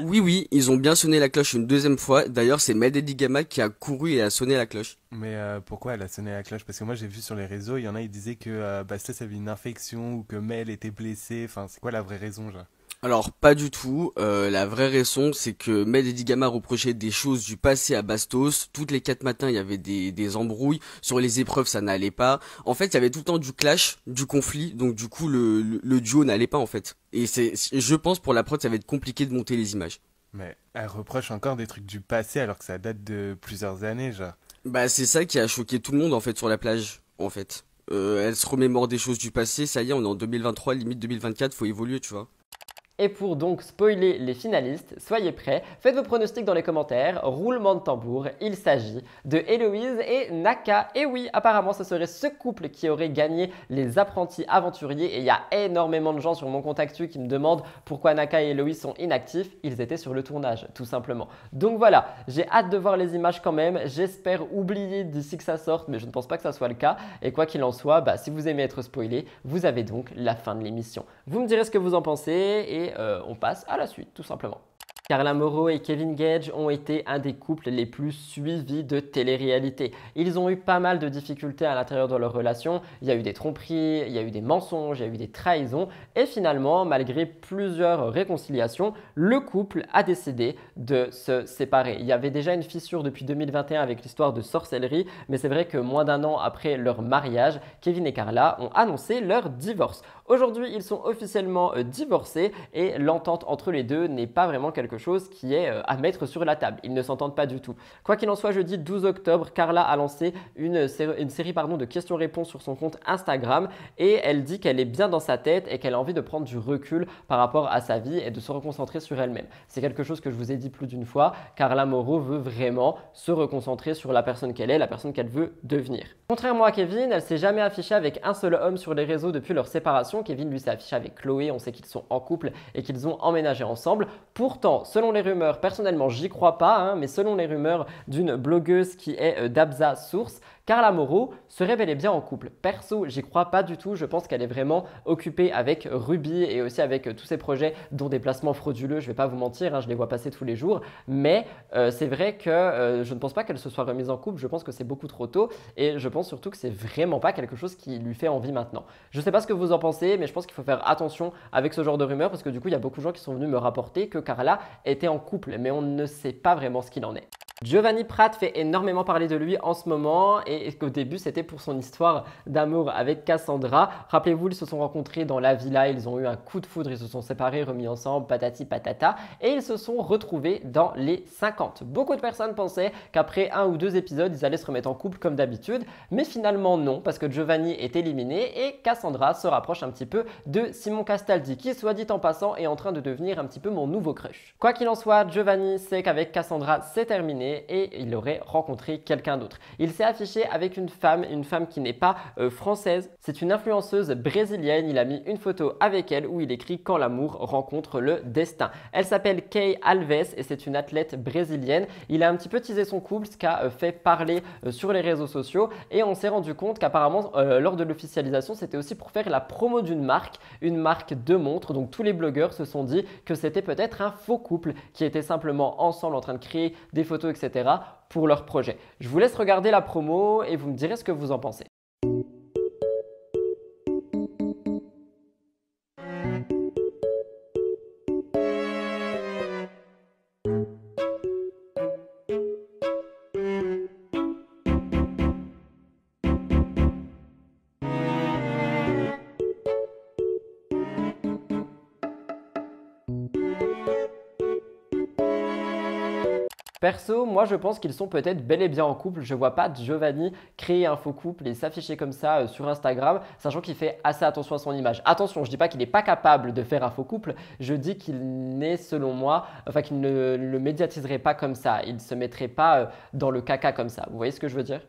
Oui, ils ont bien sonné la cloche une deuxième fois. D'ailleurs, c'est Mel Dedigama qui a couru et a sonné la cloche. Mais pourquoi elle a sonné la cloche? Parce que moi j'ai vu sur les réseaux, il y en a ils disaient que Bastos avait une infection ou que Mel était blessée. Enfin, c'est quoi la vraie raison, genre? Alors pas du tout, la vraie raison c'est que Mel Dedigama reprochait des choses du passé à Bastos. Toutes les 4 matins il y avait des embrouilles, sur les épreuves ça n'allait pas. En fait il y avait tout le temps du clash, du conflit, donc du coup le duo n'allait pas en fait. Et je pense pour la prod ça va être compliqué de monter les images. Mais elle reproche encore des trucs du passé alors que ça date de plusieurs années, genre. C'est ça qui a choqué tout le monde en fait sur la plage, en fait. Elle se remémore des choses du passé, ça y est on est en 2023, limite 2024, faut évoluer tu vois. Et pour donc spoiler les finalistes, soyez prêts, faites vos pronostics dans les commentaires, roulement de tambour, il s'agit de Héloïse et Naka. Et oui, apparemment ce serait ce couple qui aurait gagné les apprentis aventuriers et il y a énormément de gens sur mon compte actu qui me demandent pourquoi Naka et Héloïse sont inactifs. Ils étaient sur le tournage, tout simplement. Donc voilà, j'ai hâte de voir les images quand même, j'espère oublier d'ici que ça sorte, mais je ne pense pas que ça soit le cas. Et quoi qu'il en soit, si vous aimez être spoilé, vous avez donc la fin de l'émission. Vous me direz ce que vous en pensez et on passe à la suite tout simplement. Carla Morrow et Kevin Gage ont été un des couples les plus suivis de télé-réalité. Ils ont eu pas mal de difficultés à l'intérieur de leur relation. Il y a eu des tromperies, il y a eu des mensonges, il y a eu des trahisons. Et finalement, malgré plusieurs réconciliations, le couple a décidé de se séparer. Il y avait déjà une fissure depuis 2021 avec l'histoire de sorcellerie, mais c'est vrai que moins d'1 an après leur mariage, Kevin et Carla ont annoncé leur divorce. Aujourd'hui, ils sont officiellement divorcés et l'entente entre les deux n'est pas vraiment quelque chose qui est à mettre sur la table. Ils ne s'entendent pas du tout. Quoi qu'il en soit, jeudi 12 octobre, Carla a lancé une série de questions-réponses sur son compte Instagram et elle dit qu'elle est bien dans sa tête et qu'elle a envie de prendre du recul par rapport à sa vie et de se reconcentrer sur elle-même. C'est quelque chose que je vous ai dit plus d'une fois. Carla Morrow veut vraiment se reconcentrer sur la personne qu'elle est, la personne qu'elle veut devenir. Contrairement à Kevin, elle s'est jamais affichée avec un seul homme sur les réseaux depuis leur séparation. Kevin lui s'est affiché avec Chloé, on sait qu'ils sont en couple et qu'ils ont emménagé ensemble. Pourtant, selon les rumeurs, personnellement j'y crois pas, mais selon les rumeurs d'une blogueuse qui est Dabza Source, Carla Morrow serait bel et bien en couple. Perso, j'y crois pas du tout, je pense qu'elle est vraiment occupée avec Ruby et aussi avec tous ses projets dont des placements frauduleux, je vais pas vous mentir, je les vois passer tous les jours, mais c'est vrai que je ne pense pas qu'elle se soit remise en couple, je pense que c'est beaucoup trop tôt et je pense surtout que c'est vraiment pas quelque chose qui lui fait envie maintenant. Je sais pas ce que vous en pensez, mais je pense qu'il faut faire attention avec ce genre de rumeurs parce que du coup il y a beaucoup de gens qui sont venus me rapporter que Carla était en couple, mais on ne sait pas vraiment ce qu'il en est. Giovanni Pratt fait énormément parler de lui en ce moment et qu'au début c'était pour son histoire d'amour avec Cassandra. Rappelez-vous, ils se sont rencontrés dans la villa, ils ont eu un coup de foudre, ils se sont séparés, remis ensemble, patati patata et ils se sont retrouvés dans les 50. Beaucoup de personnes pensaient qu'après 1 ou 2 épisodes ils allaient se remettre en couple comme d'habitude, mais finalement non parce que Giovanni est éliminé et Cassandra se rapproche un petit peu de Simon Castaldi qui, soit dit en passant, est en train de devenir un petit peu mon nouveau crush. Quoi qu'il en soit, Giovanni sait qu'avec Cassandra c'est terminé terminé et il aurait rencontré quelqu'un d'autre. Il s'est affiché avec une femme qui n'est pas française. C'est une influenceuse brésilienne. Il a mis une photo avec elle où il écrit « Quand l'amour rencontre le destin ». Elle s'appelle Kay Alves et c'est une athlète brésilienne. Il a un petit peu teasé son couple, ce qui a fait parler sur les réseaux sociaux et on s'est rendu compte qu'apparemment lors de l'officialisation, c'était aussi pour faire la promo d'une marque de montres. Donc tous les blogueurs se sont dit que c'était peut-être un faux couple qui était simplement ensemble en train de créer des photos, etc. pour leur projet. Je vous laisse regarder la promo et vous me direz ce que vous en pensez. Perso, moi je pense qu'ils sont peut-être bel et bien en couple. Je vois pas Giovanni créer un faux couple et s'afficher comme ça sur Instagram, sachant qu'il fait assez attention à son image. Attention, je dis pas qu'il n'est pas capable de faire un faux couple, je dis qu'il n'est selon moi, enfin qu'il ne le médiatiserait pas comme ça, il ne se mettrait pas dans le caca comme ça. Vous voyez ce que je veux dire ?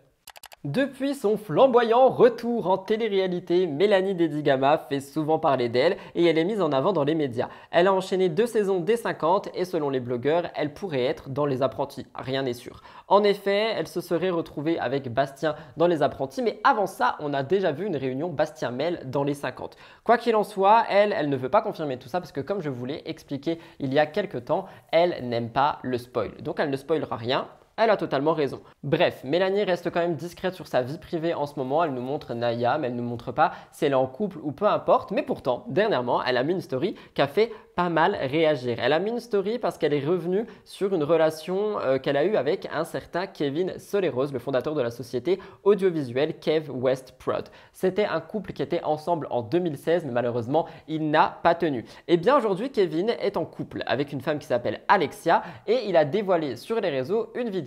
Depuis son flamboyant retour en télé-réalité, Mélanie Dedigama fait souvent parler d'elle et elle est mise en avant dans les médias. Elle a enchaîné 2 saisons des 50 et selon les blogueurs, elle pourrait être dans Les Apprentis. Rien n'est sûr. En effet, elle se serait retrouvée avec Bastien dans Les Apprentis, mais avant ça, on a déjà vu une réunion Bastien-Mel dans les 50. Quoi qu'il en soit, elle ne veut pas confirmer tout ça parce que comme je vous l'ai expliqué il y a quelques temps, elle n'aime pas le spoil. Donc elle ne spoilera rien. Elle a totalement raison. Bref, Mélanie reste quand même discrète sur sa vie privée en ce moment. Elle nous montre Naya, mais elle ne nous montre pas si elle est en couple ou peu importe. Mais pourtant, dernièrement, elle a mis une story qui a fait pas mal réagir. Elle a mis une story parce qu'elle est revenue sur une relation qu'elle a eue avec un certain Kevin Soleros, le fondateur de la société audiovisuelle Kev West Prod. C'était un couple qui était ensemble en 2016, mais malheureusement, il n'a pas tenu. Et bien aujourd'hui, Kevin est en couple avec une femme qui s'appelle Alexia et il a dévoilé sur les réseaux une vidéo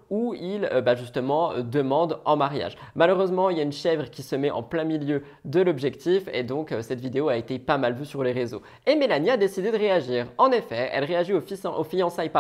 où il justement demande en mariage. Malheureusement, il y a une chèvre qui se met en plein milieu de l'objectif et donc cette vidéo a été pas mal vue sur les réseaux. Et Mélanie a décidé de réagir. En effet, elle réagit aux fiançailles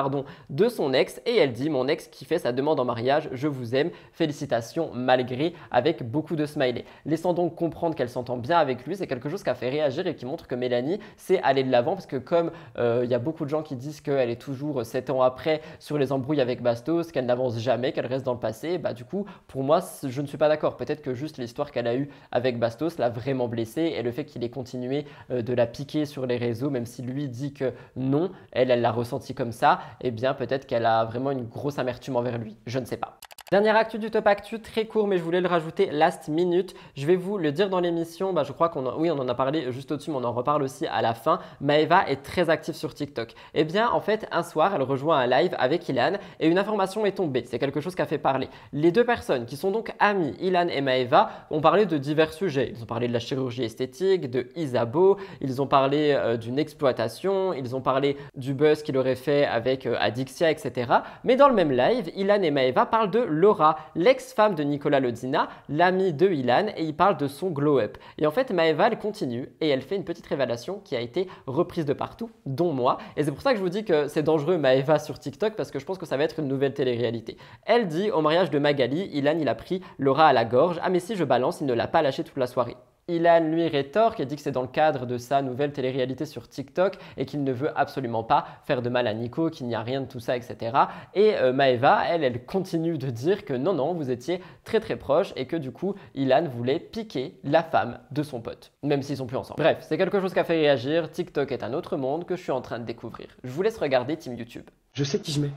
de son ex et elle dit « Mon ex qui fait sa demande en mariage, je vous aime, félicitations malgré » avec beaucoup de smileys. Laissant donc comprendre qu'elle s'entend bien avec lui, c'est quelque chose qui a fait réagir et qui montre que Mélanie sait aller de l'avant parce que comme il y a beaucoup de gens qui disent qu'elle est toujours 7 ans après sur les embrouilles avec Bastos, qu'elle n'avance jamais, qu'elle reste dans le passé, bah du coup pour moi je ne suis pas d'accord. Peut-être que juste l'histoire qu'elle a eue avec Bastos l'a vraiment blessée et le fait qu'il ait continué de la piquer sur les réseaux, même si lui dit que non, elle l'a ressenti comme ça, et bien peut-être qu'elle a vraiment une grosse amertume envers lui, je ne sais pas. Dernière actu du Top Actu, très court mais je voulais le rajouter last minute. Je vais vous le dire dans l'émission, je crois on en a parlé juste au-dessus mais on en reparle aussi à la fin. Maeva est très active sur TikTok. Et bien en fait un soir elle rejoint un live avec Ilan et une information est tombée. C'est quelque chose qui a fait parler. Les deux personnes qui sont donc amies, Ilan et Maeva, ont parlé de divers sujets. Ils ont parlé de la chirurgie esthétique, de Isabeau, ils ont parlé d'une exploitation, ils ont parlé du buzz qu'il aurait fait avec Adixia, etc. Mais dans le même live, Ilan et Maeva parlent de Laura, l'ex-femme de Nicolas Lodina, l'amie de Ilan, et il parle de son glow-up. Et en fait, Maeva, elle continue et elle fait une petite révélation qui a été reprise de partout, dont moi. Et c'est pour ça que je vous dis que c'est dangereux Maeva sur TikTok parce que je pense que ça va être une nouvelle télé-réalité. Elle dit au mariage de Magali, Ilan il a pris Laura à la gorge. Ah mais si je balance, il ne l'a pas lâché toute la soirée. Ilan lui rétorque et dit que c'est dans le cadre de sa nouvelle télé-réalité sur TikTok et qu'il ne veut absolument pas faire de mal à Nico, qu'il n'y a rien de tout ça, etc. Et Maeva, elle continue de dire que non, vous étiez très très proches et que du coup, Ilan voulait piquer la femme de son pote, même s'ils sont plus ensemble. Bref, c'est quelque chose qui a fait réagir. TikTok est un autre monde que je suis en train de découvrir. Je vous laisse regarder Team YouTube. Je sais qui je mets.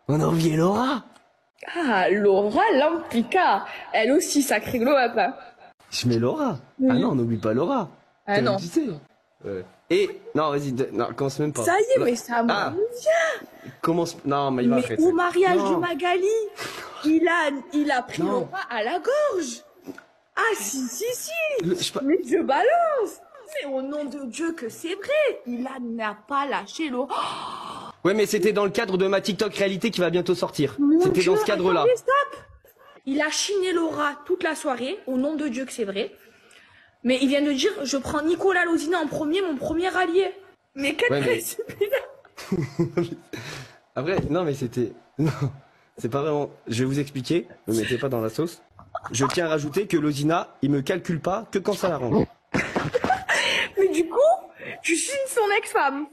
On a envié Laura. Ah, Laura Lampica. Elle aussi, sacré glow-up. Je mets Laura. Oui. Ah non, on n'oublie pas Laura. Ah non. Tu sais. Et non, vas-y, non, commence même pas. Ça y est, mais ça me vient. Commence. Non, mais il va arrêter. Au mariage de Magali, il a pris Laura à la gorge. Ah si. Mais je balance. Mais au nom de Dieu que c'est vrai. Ilan n'a pas lâché Laura. Ouais, mais c'était dans le cadre de ma TikTok réalité qui va bientôt sortir. C'était dans ce cadre-là. Attendez, stop. Il a chiné Laura toute la soirée, au nom de Dieu que c'est vrai. Mais il vient de dire, je prends Nicolas Lozina en premier, mon premier allié. Mais quel précipice. Après, non mais c'était... Non. c'est pas vraiment. Je vais vous expliquer, ne me mettez pas dans la sauce. Je tiens à rajouter que Lozina, il me calcule pas que quand ça l'arrange. Mais du coup, tu chines son ex-femme.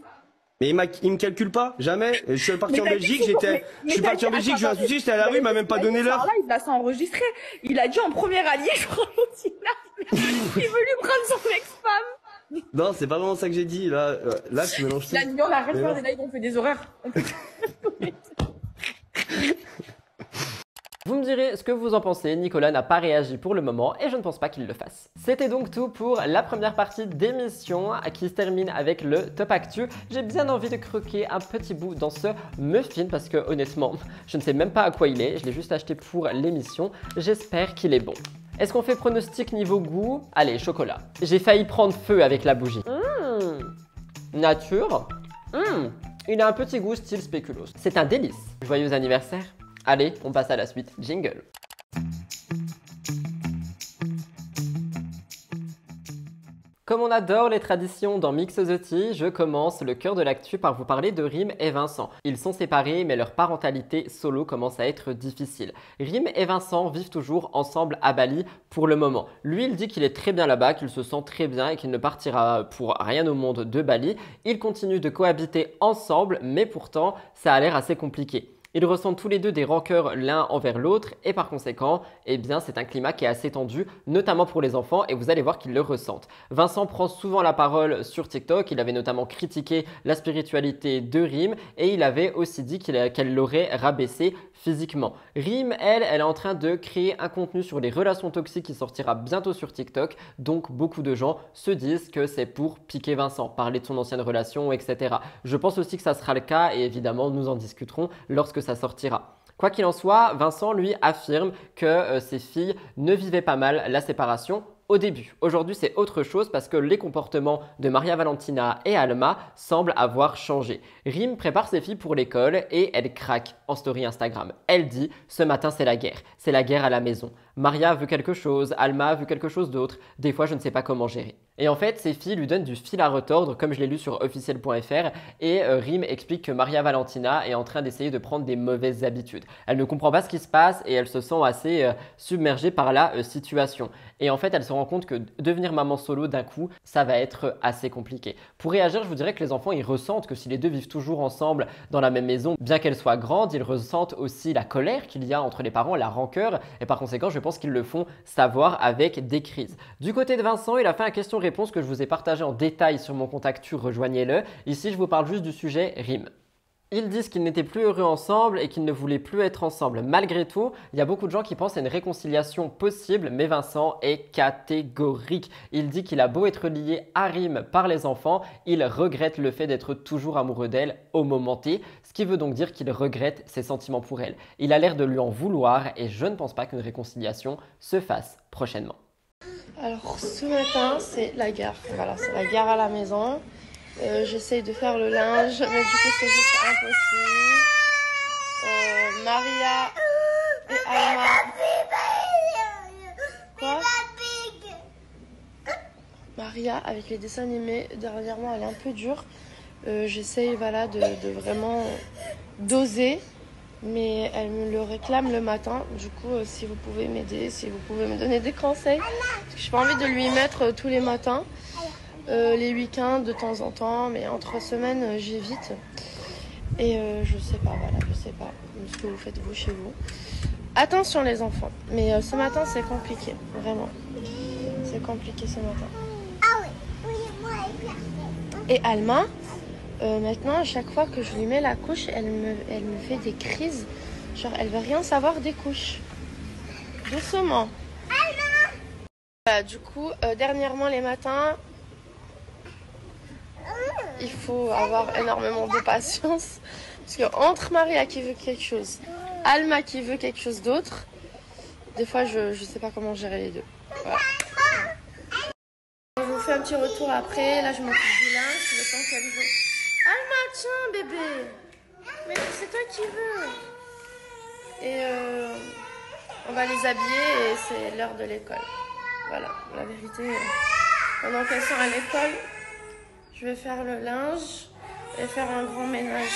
Mais il me calcule pas, jamais. Je suis parti en Belgique, je suis parti en Belgique, j'ai eu un souci, j'étais à la rue, il m'a même pas donné l'heure. Là, il l'a enregistré. Il a dit en première alliée, je crois, il veut lui prendre son ex-femme. Non, c'est pas vraiment ça que j'ai dit, là tu mélanges tout. Il a dit, on arrête de faire des lives, on fait des horaires. Vous me direz ce que vous en pensez, Nicolas n'a pas réagi pour le moment et je ne pense pas qu'il le fasse. C'était donc tout pour la première partie d'émission qui se termine avec le Top Actu. J'ai bien envie de croquer un petit bout dans ce muffin parce que honnêtement, je ne sais même pas à quoi il est, je l'ai juste acheté pour l'émission, j'espère qu'il est bon. Est-ce qu'on fait pronostic niveau goût? Allez, chocolat. J'ai failli prendre feu avec la bougie. Nature. Il a un petit goût style spéculoos. C'est un délice. Joyeux anniversaire. Allez, on passe à la suite. Jingle. Comme on adore les traditions dans Mix the Tea, je commence le cœur de l'actu par vous parler de Rim et Vincent. Ils sont séparés mais leur parentalité solo commence à être difficile. Rim et Vincent vivent toujours ensemble à Bali pour le moment. Lui, il dit qu'il est très bien là-bas, qu'il se sent très bien et qu'il ne partira pour rien au monde de Bali. Ils continuent de cohabiter ensemble mais pourtant ça a l'air assez compliqué. Ils ressentent tous les deux des rancœurs l'un envers l'autre et par conséquent, eh bien, c'est un climat qui est assez tendu, notamment pour les enfants et vous allez voir qu'ils le ressentent. Vincent prend souvent la parole sur TikTok, il avait notamment critiqué la spiritualité de Rim et il avait aussi dit qu'elle l'aurait rabaissé physiquement. Rim, elle est en train de créer un contenu sur les relations toxiques qui sortira bientôt sur TikTok, donc beaucoup de gens se disent que c'est pour piquer Vincent, parler de son ancienne relation, etc. Je pense aussi que ça sera le cas et évidemment nous en discuterons lorsque ça sortira. Quoi qu'il en soit, Vincent lui affirme que ses filles ne vivaient pas mal la séparation au début. Aujourd'hui, c'est autre chose parce que les comportements de Maria Valentina et Alma semblent avoir changé. Rim prépare ses filles pour l'école et elle craque en story Instagram. Elle dit « Ce matin, c'est la guerre à la maison. Maria veut quelque chose, Alma veut quelque chose d'autre. Des fois, je ne sais pas comment gérer. » Et en fait, ses filles lui donnent du fil à retordre, comme je l'ai lu sur officiel.fr, et Rim explique que Maria Valentina est en train d'essayer de prendre des mauvaises habitudes. Elle ne comprend pas ce qui se passe et elle se sent assez submergée par la situation. Et en fait, elle se rend compte que devenir maman solo d'un coup, ça va être assez compliqué. Pour réagir, je vous dirais que les enfants, ils ressentent que si les deux vivent toujours ensemble dans la même maison, bien qu'elle soit grande, ils ressentent aussi la colère qu'il y a entre les parents, la rancœur, et par conséquent, je pense qu'ils le font savoir avec des crises. Du côté de Vincent, il a fait un question-réponse que je vous ai partagé en détail sur mon compte actu, rejoignez-le. Ici, je vous parle juste du sujet Rim. Ils disent qu'ils n'étaient plus heureux ensemble et qu'ils ne voulaient plus être ensemble. Malgré tout, il y a beaucoup de gens qui pensent à une réconciliation possible, mais Vincent est catégorique. Il dit qu'il a beau être lié à Rim par les enfants, il regrette le fait d'être toujours amoureux d'elle au moment T, ce qui veut donc dire qu'il regrette ses sentiments pour elle. Il a l'air de lui en vouloir et je ne pense pas qu'une réconciliation se fasse prochainement. Alors ce matin, c'est la guerre. Voilà, c'est la guerre à la maison. J'essaye de faire le linge, mais du coup c'est juste impossible. Maria et Alma. Quoi? Maria avec les dessins animés, dernièrement elle est un peu dure. J'essaye voilà, de vraiment doser, mais elle me le réclame le matin. Du coup si vous pouvez m'aider, si vous pouvez me donner des conseils, parce que je n'ai pas envie de lui mettre tous les matins. Les week-ends de temps en temps, mais entre semaines j'évite. Et je sais pas, voilà, je sais pas ce que vous faites vous chez vous. Attention les enfants, mais ce matin c'est compliqué, vraiment. C'est compliqué ce matin. Et Alma, maintenant à chaque fois que je lui mets la couche, elle me fait des crises. Genre elle veut rien savoir des couches. Doucement. Du coup, dernièrement les matins, il faut avoir énormément de patience parce que entre Maria qui veut quelque chose, Alma qui veut quelque chose d'autre, des fois je sais pas comment gérer les deux. Voilà. Je vous fais un petit retour après. Là je m'occupe du linge, le temps qu'elle veut. Alma, tiens bébé, mais c'est toi qui veux. Et on va les habiller et c'est l'heure de l'école. Voilà, la vérité, pendant qu'elles sont à l'école, je vais faire le linge et faire un grand ménage.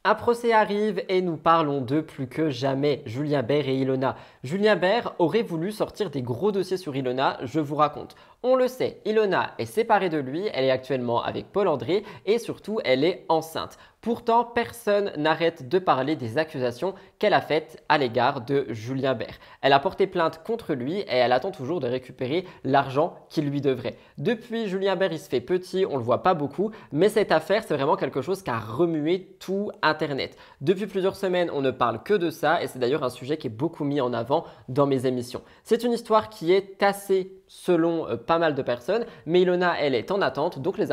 Un procès arrive et nous parlons d'eux plus que jamais, Julien Bert et Ilona. Julien Bert aurait voulu sortir des gros dossiers sur Ilona, je vous raconte. On le sait, Ilona est séparée de lui, elle est actuellement avec Paul André et surtout elle est enceinte. Pourtant, personne n'arrête de parler des accusations qu'elle a faites à l'égard de Julien Bert. Elle a porté plainte contre lui et elle attend toujours de récupérer l'argent qu'il lui devrait. Depuis, Julien Bert il se fait petit, on le voit pas beaucoup, mais cette affaire c'est vraiment quelque chose qui a remué tout Internet. Depuis plusieurs semaines, on ne parle que de ça et c'est d'ailleurs un sujet qui est beaucoup mis en avant dans mes émissions. C'est une histoire qui est assez selon pas mal de personnes, mais Ilona, elle est en attente, donc les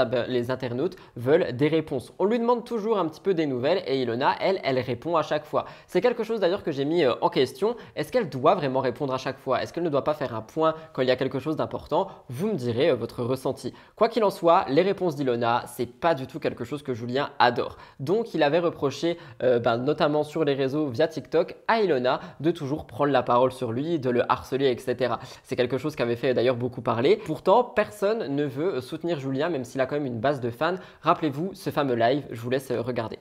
internautes veulent des réponses. On lui demande toujours un petit peu des nouvelles et Ilona, elle répond à chaque fois. C'est quelque chose d'ailleurs que j'ai mis en question. Est-ce qu'elle doit vraiment répondre à chaque fois? Est-ce qu'elle ne doit pas faire un point quand il y a quelque chose d'important? Vous me direz votre ressenti. Quoi qu'il en soit, les réponses d'Ilona, c'est pas du tout quelque chose que Julien adore. Donc il avait reproché, notamment sur les réseaux via TikTok, à Ilona de toujours prendre la parole sur lui, de le harceler, etc. C'est quelque chose qui avait fait d'ailleurs beaucoup parler. Pourtant, personne ne veut soutenir Julien, même s'il a quand même une base de fans. Rappelez-vous ce fameux live, je vous laisse regarder.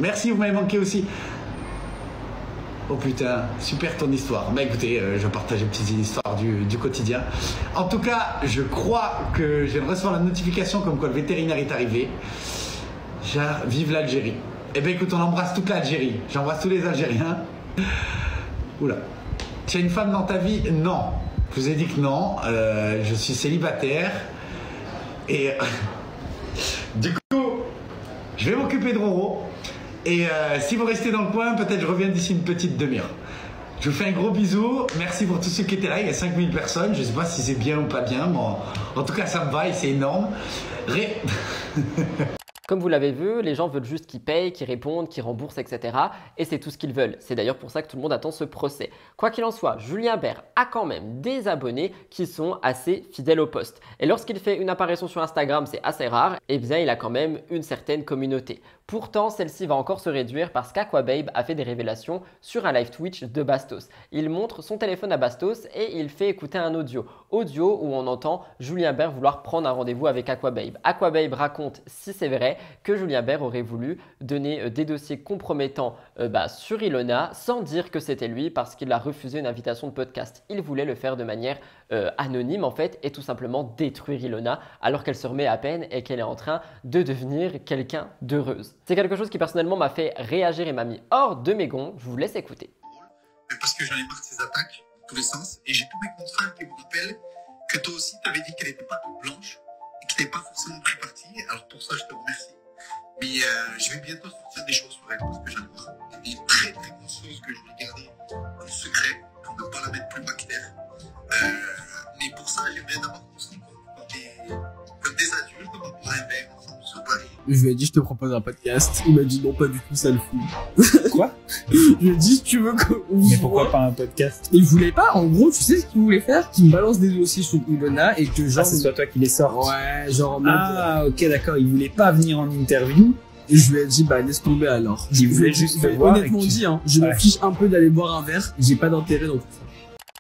Merci, vous m'avez manqué aussi. Oh putain, super ton histoire. Bah écoutez, je partage une petite histoire du quotidien. En tout cas, je crois que je viens de recevoir la notification comme quoi le vétérinaire est arrivé. Vive l'Algérie. Eh bien écoute, on embrasse toute l'Algérie. J'embrasse tous les Algériens. Oula. Tu as une femme dans ta vie? Non. Je vous ai dit que non. Je suis célibataire. Et du coup, je vais m'occuper de Roro. Et si vous restez dans le coin, peut-être je reviens d'ici une petite demi-heure. Je vous fais un gros bisou. Merci pour tous ceux qui étaient là. Il y a 5000 personnes. Je ne sais pas si c'est bien ou pas bien. Bon, en tout cas, ça me va et c'est énorme. Comme vous l'avez vu, les gens veulent juste qu'ils payent, qu'ils répondent, qu'ils remboursent, etc. Et c'est tout ce qu'ils veulent. C'est d'ailleurs pour ça que tout le monde attend ce procès. Quoi qu'il en soit, Julien Bert a quand même des abonnés qui sont assez fidèles au poste. Et lorsqu'il fait une apparition sur Instagram, c'est assez rare, eh bien il a quand même une certaine communauté. Pourtant, celle-ci va encore se réduire parce qu'Aquababe a fait des révélations sur un live Twitch de Bastos. Il montre son téléphone à Bastos et il fait écouter un audio. Audio où on entend Julien Bert vouloir prendre un rendez-vous avec Aquababe. Aquababe raconte, si c'est vrai, que Julien Bert aurait voulu donner des dossiers compromettants sur Ilona sans dire que c'était lui parce qu'il a refusé une invitation de podcast. Il voulait le faire de manière anonyme en fait et tout simplement détruire Ilona alors qu'elle se remet à peine et qu'elle est en train de devenir quelqu'un d'heureuse. C'est quelque chose qui personnellement m'a fait réagir et m'a mis hors de mes gonds. Je vous laisse écouter. Parce que j'en ai marre de ces attaques dans tous les sens et j'ai tous mes comptes fans qui me rappellent que toi aussi tu avais dit qu'elle n'était pas toute blanche et que tu n'avais pas forcément pris parti. Alors pour ça je te remercie. Mais je vais bientôt sortir des choses sur elle parce que j'en ai marre. Il y a des très très grosses choses que je voulais garder en secret pour ne pas la mettre plus bas clair. Mais pour ça j'aimerais d'abord qu'on se rencontre comme des adultes, on va boire un verre ensemble sur Paris. Je lui ai dit je te propose un podcast. Il m'a dit non pas du tout, ça le fout. Quoi? Je lui ai dit si tu veux qu'on Mais pourquoi pas un podcast? Il voulait pas, en gros tu sais ce qu'il voulait faire? Qu'il me balance des dossiers sur Ilona et que genre... Ah, c'est soit toi qui les sortes. Ouais, genre en mode... Ah ok d'accord, il voulait pas venir en interview. Et je lui ai dit bah laisse tomber alors. Il voulait juste te voir. Honnêtement dit hein, je me fiche un peu d'aller boire un verre, j'ai pas d'intérêt dans tout ça.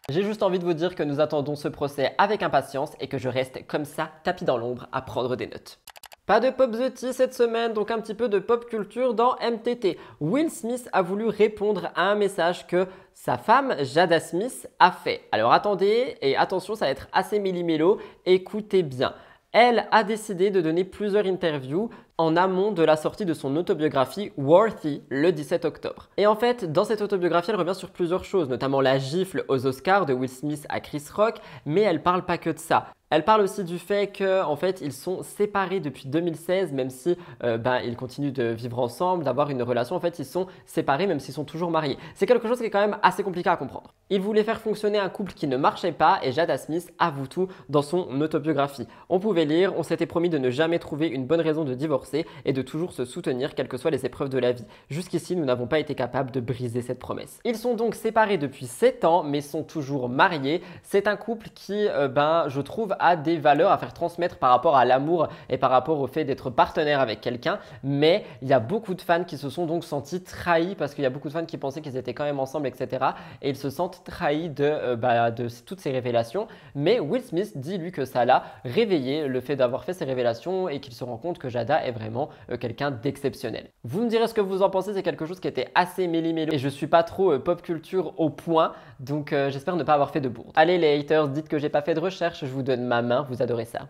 J'ai juste envie de vous dire que nous attendons ce procès avec impatience et que je reste comme ça, tapis dans l'ombre, à prendre des notes. Pas de Pop the Tea cette semaine, donc un petit peu de pop culture dans MTT. Will Smith a voulu répondre à un message que sa femme Jada Smith a fait. Alors attendez et attention, ça va être assez méli-mélo, écoutez bien. Elle a décidé de donner plusieurs interviews en amont de la sortie de son autobiographie Worthy le 17 octobre. Et en fait, dans cette autobiographie, elle revient sur plusieurs choses, notamment la gifle aux Oscars de Will Smith à Chris Rock, mais elle parle pas que de ça. Elle parle aussi du fait qu'en fait, ils sont séparés depuis 2016, même si ils continuent de vivre ensemble, d'avoir une relation. En fait, ils sont séparés, même s'ils sont toujours mariés. C'est quelque chose qui est quand même assez compliqué à comprendre. Il voulait faire fonctionner un couple qui ne marchait pas et Jada Smith avoue tout dans son autobiographie. On pouvait lire, on s'était promis de ne jamais trouver une bonne raison de divorcer et de toujours se soutenir, quelles que soient les épreuves de la vie. Jusqu'ici, nous n'avons pas été capables de briser cette promesse. Ils sont donc séparés depuis 7 ans, mais sont toujours mariés. C'est un couple qui, je trouve, a des valeurs à faire transmettre par rapport à l'amour et par rapport au fait d'être partenaire avec quelqu'un, mais il y a beaucoup de fans qui se sont donc sentis trahis parce qu'il y a beaucoup de fans qui pensaient qu'ils étaient quand même ensemble, etc. Et ils se sentent trahis de toutes ces révélations, mais Will Smith dit lui que ça l'a réveillé, le fait d'avoir fait ces révélations et qu'il se rend compte que Jada est vraiment quelqu'un d'exceptionnel. Vous me direz ce que vous en pensez, c'est quelque chose qui était assez méli-mélo et je suis pas trop pop culture au point, donc j'espère ne pas avoir fait de bourde. Allez les haters, dites que j'ai pas fait de recherche, je vous donne ma main, vous adorez ça.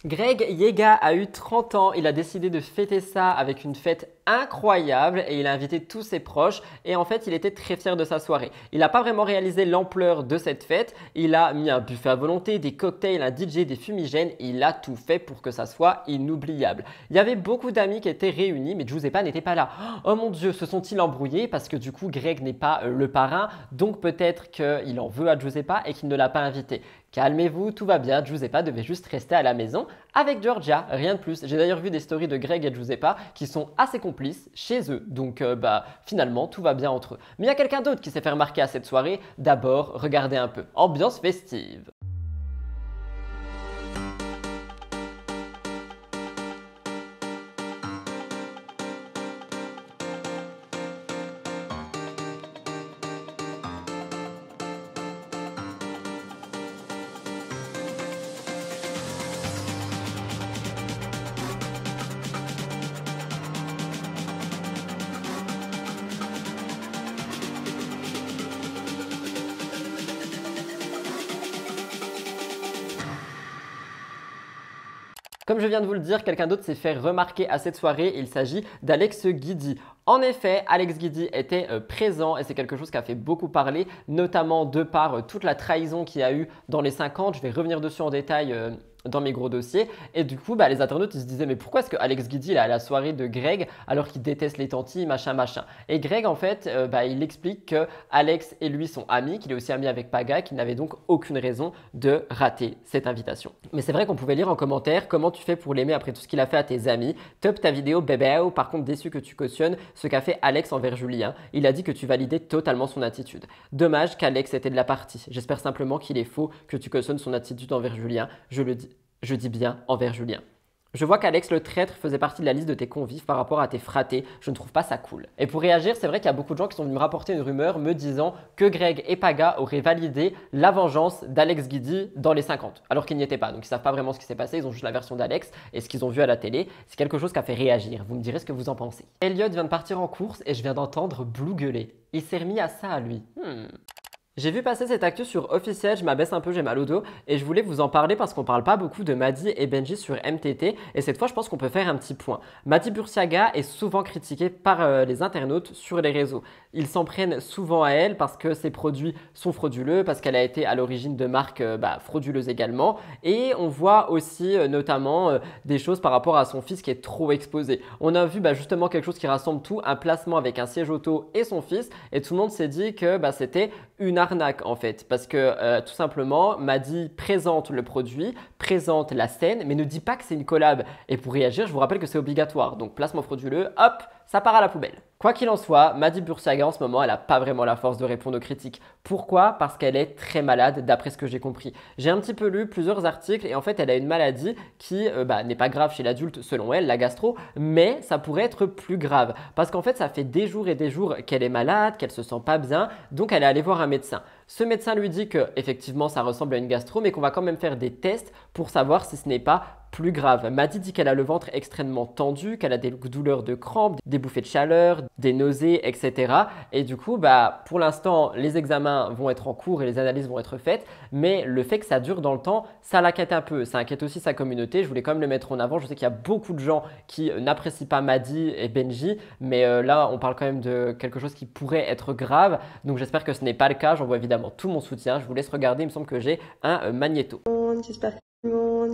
Greg Yega a eu 30 ans, il a décidé de fêter ça avec une fête incroyable et il a invité tous ses proches et en fait il était très fier de sa soirée. Il n'a pas vraiment réalisé l'ampleur de cette fête, il a mis un buffet à volonté, des cocktails, un DJ, des fumigènes, il a tout fait pour que ça soit inoubliable. Il y avait beaucoup d'amis qui étaient réunis mais Giuseppa n'était pas là. Oh mon Dieu, se sont-ils embrouillés parce que du coup Greg n'est pas le parrain, donc peut-être qu'il en veut à Giuseppa et qu'il ne l'a pas invité. Calmez-vous, tout va bien, Giuseppa devait juste rester à la maison avec Giorgia, rien de plus. J'ai d'ailleurs vu des stories de Greg et Giuseppa qui sont assez complices chez eux, donc finalement tout va bien entre eux. Mais il y a quelqu'un d'autre qui s'est fait remarquer à cette soirée. D'abord, regardez un peu, ambiance festive. Comme je viens de vous le dire, quelqu'un d'autre s'est fait remarquer à cette soirée, il s'agit d'Alex Guidi. En effet, Alex Guidi était présent et c'est quelque chose qui a fait beaucoup parler, notamment de par toute la trahison qu'il y a eu dans les 50. Je vais revenir dessus en détail dans mes gros dossiers et du coup les internautes ils se disaient mais pourquoi est-ce que Alex Guidi il est à la soirée de Greg alors qu'il déteste les tantis machin. Et Greg en fait il explique que Alex et lui sont amis, qu'il est aussi ami avec Paga, qu'il n'avait donc aucune raison de rater cette invitation. Mais c'est vrai qu'on pouvait lire en commentaire comment tu fais pour l'aimer après tout ce qu'il a fait à tes amis. Top ta vidéo bébé, par contre déçu que tu cautionnes ce qu'a fait Alex envers Julien. Il a dit que tu validais totalement son attitude. Dommage qu'Alex était de la partie. J'espère simplement qu'il est faux que tu cautionnes son attitude envers Julien. Je dis bien envers Julien. Je vois qu'Alex le traître faisait partie de la liste de tes convives par rapport à tes fratés. Je ne trouve pas ça cool. Et pour réagir, c'est vrai qu'il y a beaucoup de gens qui sont venus me rapporter une rumeur me disant que Greg et Paga auraient validé la vengeance d'Alex Guidi dans les 50, alors qu'ils n'y étaient pas. Donc ils ne savent pas vraiment ce qui s'est passé, ils ont juste la version d'Alex et ce qu'ils ont vu à la télé. C'est quelque chose qui a fait réagir. Vous me direz ce que vous en pensez. Elliot vient de partir en course et je viens d'entendre Blue gueuler. Il s'est remis à ça à lui. J'ai vu passer cette actu sur Officiel, je m'abaisse un peu, j'ai mal au dos et je voulais vous en parler parce qu'on parle pas beaucoup de Madi et Benji sur MTT et cette fois je pense qu'on peut faire un petit point. Madi Bursiaga est souvent critiquée par les internautes sur les réseaux. Ils s'en prennent souvent à elle parce que ses produits sont frauduleux, parce qu'elle a été à l'origine de marques frauduleuses également et on voit aussi notamment des choses par rapport à son fils qui est trop exposé. On a vu justement quelque chose qui rassemble tout, un placement avec un siège auto et son fils et tout le monde s'est dit que c'était une arnaque en fait parce que tout simplement Madi présente le produit, présente la scène mais ne dit pas que c'est une collab et pour réagir je vous rappelle que c'est obligatoire donc placement frauduleux, hop, ça part à la poubelle. Quoi qu'il en soit, Madi Bursiaga en ce moment, elle n'a pas vraiment la force de répondre aux critiques. Pourquoi? Parce qu'elle est très malade d'après ce que j'ai compris. J'ai un petit peu lu plusieurs articles et en fait elle a une maladie qui n'est pas grave chez l'adulte selon elle, la gastro, mais ça pourrait être plus grave. Parce qu'en fait ça fait des jours et des jours qu'elle est malade, qu'elle se sent pas bien, donc elle est allée voir un médecin. Ce médecin lui dit que effectivement ça ressemble à une gastro mais qu'on va quand même faire des tests pour savoir si ce n'est pas plus grave. Madi dit qu'elle a le ventre extrêmement tendu, qu'elle a des douleurs de crampes, des bouffées de chaleur, des nausées, etc. Et du coup, pour l'instant, les examens vont être en cours et les analyses vont être faites, mais le fait que ça dure dans le temps, ça l'inquiète un peu. Ça inquiète aussi sa communauté. Je voulais quand même le mettre en avant. Je sais qu'il y a beaucoup de gens qui n'apprécient pas Madi et Benji, mais là, on parle quand même de quelque chose qui pourrait être grave. Donc j'espère que ce n'est pas le cas. J'envoie évidemment tout mon soutien. Je vous laisse regarder. Il me semble que j'ai un magnéto.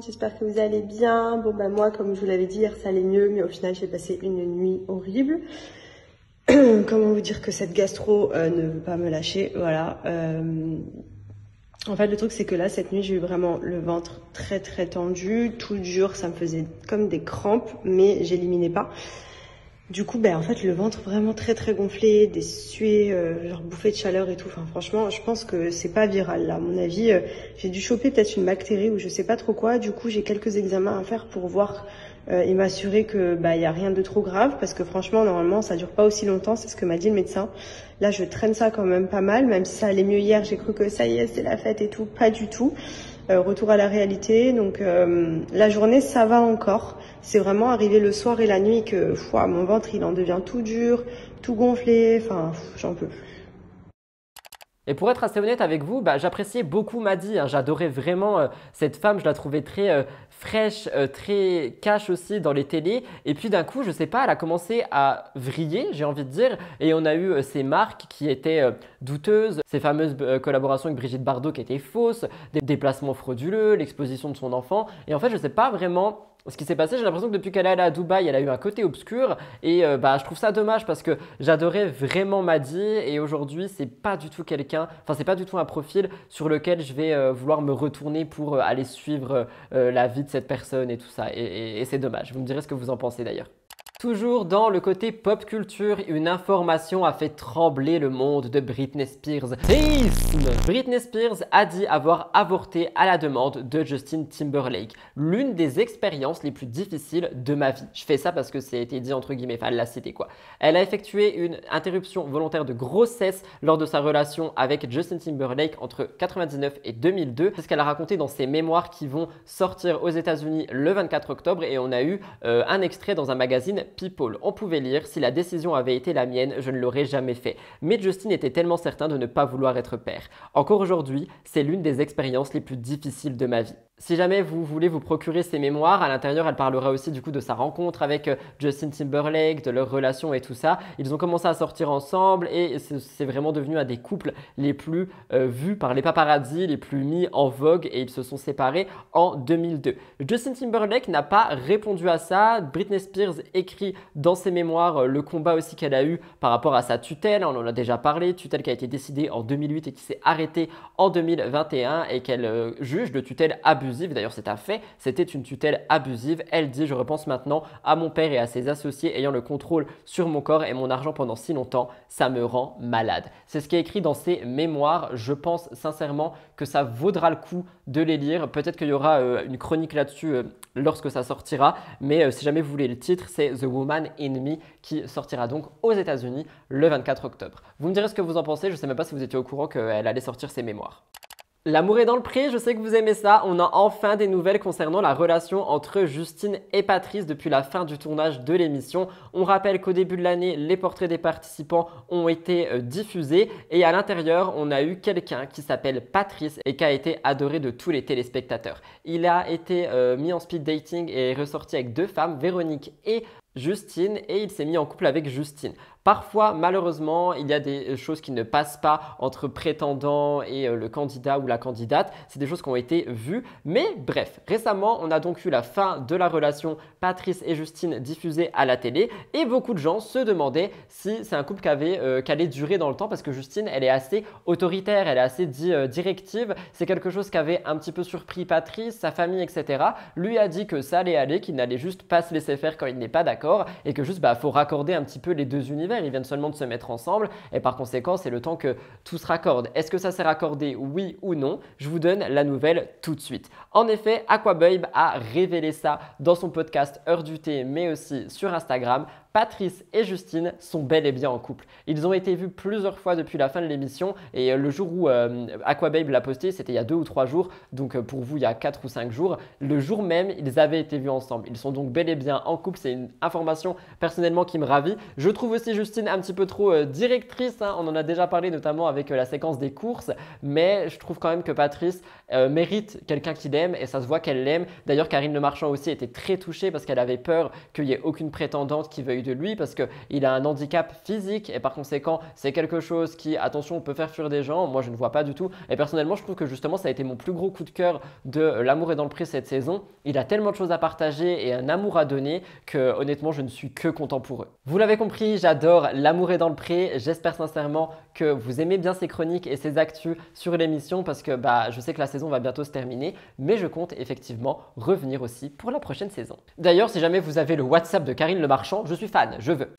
J'espère que vous allez bien. Bon moi comme je vous l'avais dit hier ça allait mieux mais au final j'ai passé une nuit horrible. Comment vous dire que cette gastro ne veut pas me lâcher, voilà. En fait le truc c'est que là cette nuit j'ai eu vraiment le ventre très tendu, tout dur, ça me faisait comme des crampes mais j'éliminais pas. Du coup, en fait, le ventre vraiment très gonflé, des suées, genre bouffées de chaleur et tout. Enfin, franchement, je pense que c'est pas viral, là. À mon avis, j'ai dû choper peut-être une bactérie ou je sais pas trop quoi. Du coup, j'ai quelques examens à faire pour voir et m'assurer que, y a rien de trop grave. Parce que franchement, normalement, ça dure pas aussi longtemps. C'est ce que m'a dit le médecin. Là, je traîne ça quand même pas mal. Même si ça allait mieux hier, j'ai cru que ça y est, c'est la fête et tout. Pas du tout. Retour à la réalité. Donc, la journée, ça va encore. C'est vraiment arrivé le soir et la nuit que mon ventre il en devient tout dur, tout gonflé, enfin j'en peux plus. Et pour être assez honnête avec vous, j'appréciais beaucoup Maddy, hein. J'adorais vraiment cette femme, je la trouvais très fraîche, très cash aussi dans les télés. Et puis d'un coup, je sais pas, elle a commencé à vriller, j'ai envie de dire. Et on a eu ces marques qui étaient douteuses, ces fameuses collaborations avec Brigitte Bardot qui étaient fausses, des déplacements frauduleux, l'exposition de son enfant. Et en fait, je sais pas vraiment ce qui s'est passé. J'ai l'impression que depuis qu'elle est allée à Dubaï, elle a eu un côté obscur et je trouve ça dommage parce que j'adorais vraiment Maddy et aujourd'hui, c'est pas du tout c'est pas du tout un profil sur lequel je vais vouloir me retourner pour aller suivre la vie de cette personne et tout ça et c'est dommage. Vous me direz ce que vous en pensez d'ailleurs. Toujours dans le côté pop culture, une information a fait trembler le monde de Britney Spears. Séisme! Britney Spears a dit avoir avorté à la demande de Justin Timberlake. L'une des expériences les plus difficiles de ma vie. Je fais ça parce que ça a été dit entre guillemets, enfin elle l'a cité quoi. Elle a effectué une interruption volontaire de grossesse lors de sa relation avec Justin Timberlake entre 1999 et 2002. C'est ce qu'elle a raconté dans ses mémoires qui vont sortir aux États-Unis le 24 octobre et on a eu un extrait dans un magazine People. On pouvait lire « Si la décision avait été la mienne, je ne l'aurais jamais fait. » Mais Justin était tellement certain de ne pas vouloir être père. Encore aujourd'hui, c'est l'une des expériences les plus difficiles de ma vie. Si jamais vous voulez vous procurer ses mémoires, à l'intérieur, elle parlera aussi du coup de sa rencontre avec Justin Timberlake, de leur relation et tout ça. Ils ont commencé à sortir ensemble et c'est vraiment devenu un des couples les plus vus par les paparazzi, les plus mis en vogue et ils se sont séparés en 2002. Justin Timberlake n'a pas répondu à ça. Britney Spears écrit dans ses mémoires le combat aussi qu'elle a eu par rapport à sa tutelle. On en a déjà parlé, tutelle qui a été décidée en 2008 et qui s'est arrêtée en 2021 et qu'elle juge de tutelle abusive. D'ailleurs, c'est un fait, c'était une tutelle abusive. Elle dit « Je repense maintenant à mon père et à ses associés ayant le contrôle sur mon corps et mon argent pendant si longtemps, ça me rend malade. » C'est ce qui est écrit dans ses mémoires. Je pense sincèrement que ça vaudra le coup de les lire. Peut-être qu'il y aura une chronique là-dessus lorsque ça sortira. Mais si jamais vous voulez le titre, c'est The Woman in Me qui sortira donc aux États-Unis le 24 octobre. Vous me direz ce que vous en pensez. Je ne sais même pas si vous étiez au courant qu'elle allait sortir ses mémoires. L'amour est dans le pré, je sais que vous aimez ça. On a enfin des nouvelles concernant la relation entre Justine et Patrice depuis la fin du tournage de l'émission. On rappelle qu'au début de l'année, les portraits des participants ont été diffusés et à l'intérieur, on a eu quelqu'un qui s'appelle Patrice et qui a été adoré de tous les téléspectateurs. Il a été mis en speed dating et est ressorti avec deux femmes, Véronique et Justine, et il s'est mis en couple avec Justine. Parfois, malheureusement, il y a des choses qui ne passent pas entre prétendant et le candidat ou la candidate. C'est des choses qui ont été vues. Mais bref, récemment, on a donc eu la fin de la relation Patrice et Justine diffusée à la télé. Et beaucoup de gens se demandaient si c'est un couple qui allait durer dans le temps parce que Justine, elle est assez autoritaire, elle est assez directive. C'est quelque chose qui avait un petit peu surpris Patrice, sa famille, etc. Lui a dit que ça allait aller, qu'il n'allait juste pas se laisser faire quand il n'est pas d'accord et que juste, faut raccorder un petit peu les deux univers. Ils viennent seulement de se mettre ensemble et par conséquent, c'est le temps que tout se raccorde. Est-ce que ça s'est raccordé, oui ou non? Je vous donne la nouvelle tout de suite. En effet, Aquababe a révélé ça dans son podcast Heure du thé, mais aussi sur Instagram. Patrice et Justine sont bel et bien en couple. Ils ont été vus plusieurs fois depuis la fin de l'émission et le jour où Aquababe l'a posté, c'était il y a 2 ou 3 jours, donc pour vous il y a 4 ou 5 jours. Le jour même, ils avaient été vus ensemble. Ils sont donc bel et bien en couple, c'est une information personnellement qui me ravit. Je trouve aussi Justine un petit peu trop directrice, hein. On en a déjà parlé notamment avec la séquence des courses, mais je trouve quand même que Patrice mérite quelqu'un qui l'aime et ça se voit qu'elle l'aime. D'ailleurs, Karine Le Marchand aussi était très touchée parce qu'elle avait peur qu'il n'y ait aucune prétendante qui veuille de lui parce qu'il a un handicap physique et par conséquent c'est quelque chose qui, attention, peut faire fuir des gens. Moi je ne vois pas du tout et personnellement je trouve que justement ça a été mon plus gros coup de cœur de L'amour est dans le pré cette saison. Il a tellement de choses à partager et un amour à donner que honnêtement je ne suis que content pour eux. Vous l'avez compris, j'adore L'amour est dans le pré. J'espère sincèrement que vous aimez bien ces chroniques et ces actus sur l'émission parce que je sais que la saison va bientôt se terminer mais je compte effectivement revenir aussi pour la prochaine saison. D'ailleurs, si jamais vous avez le WhatsApp de Karine Le Marchand, je suis fan, je veux.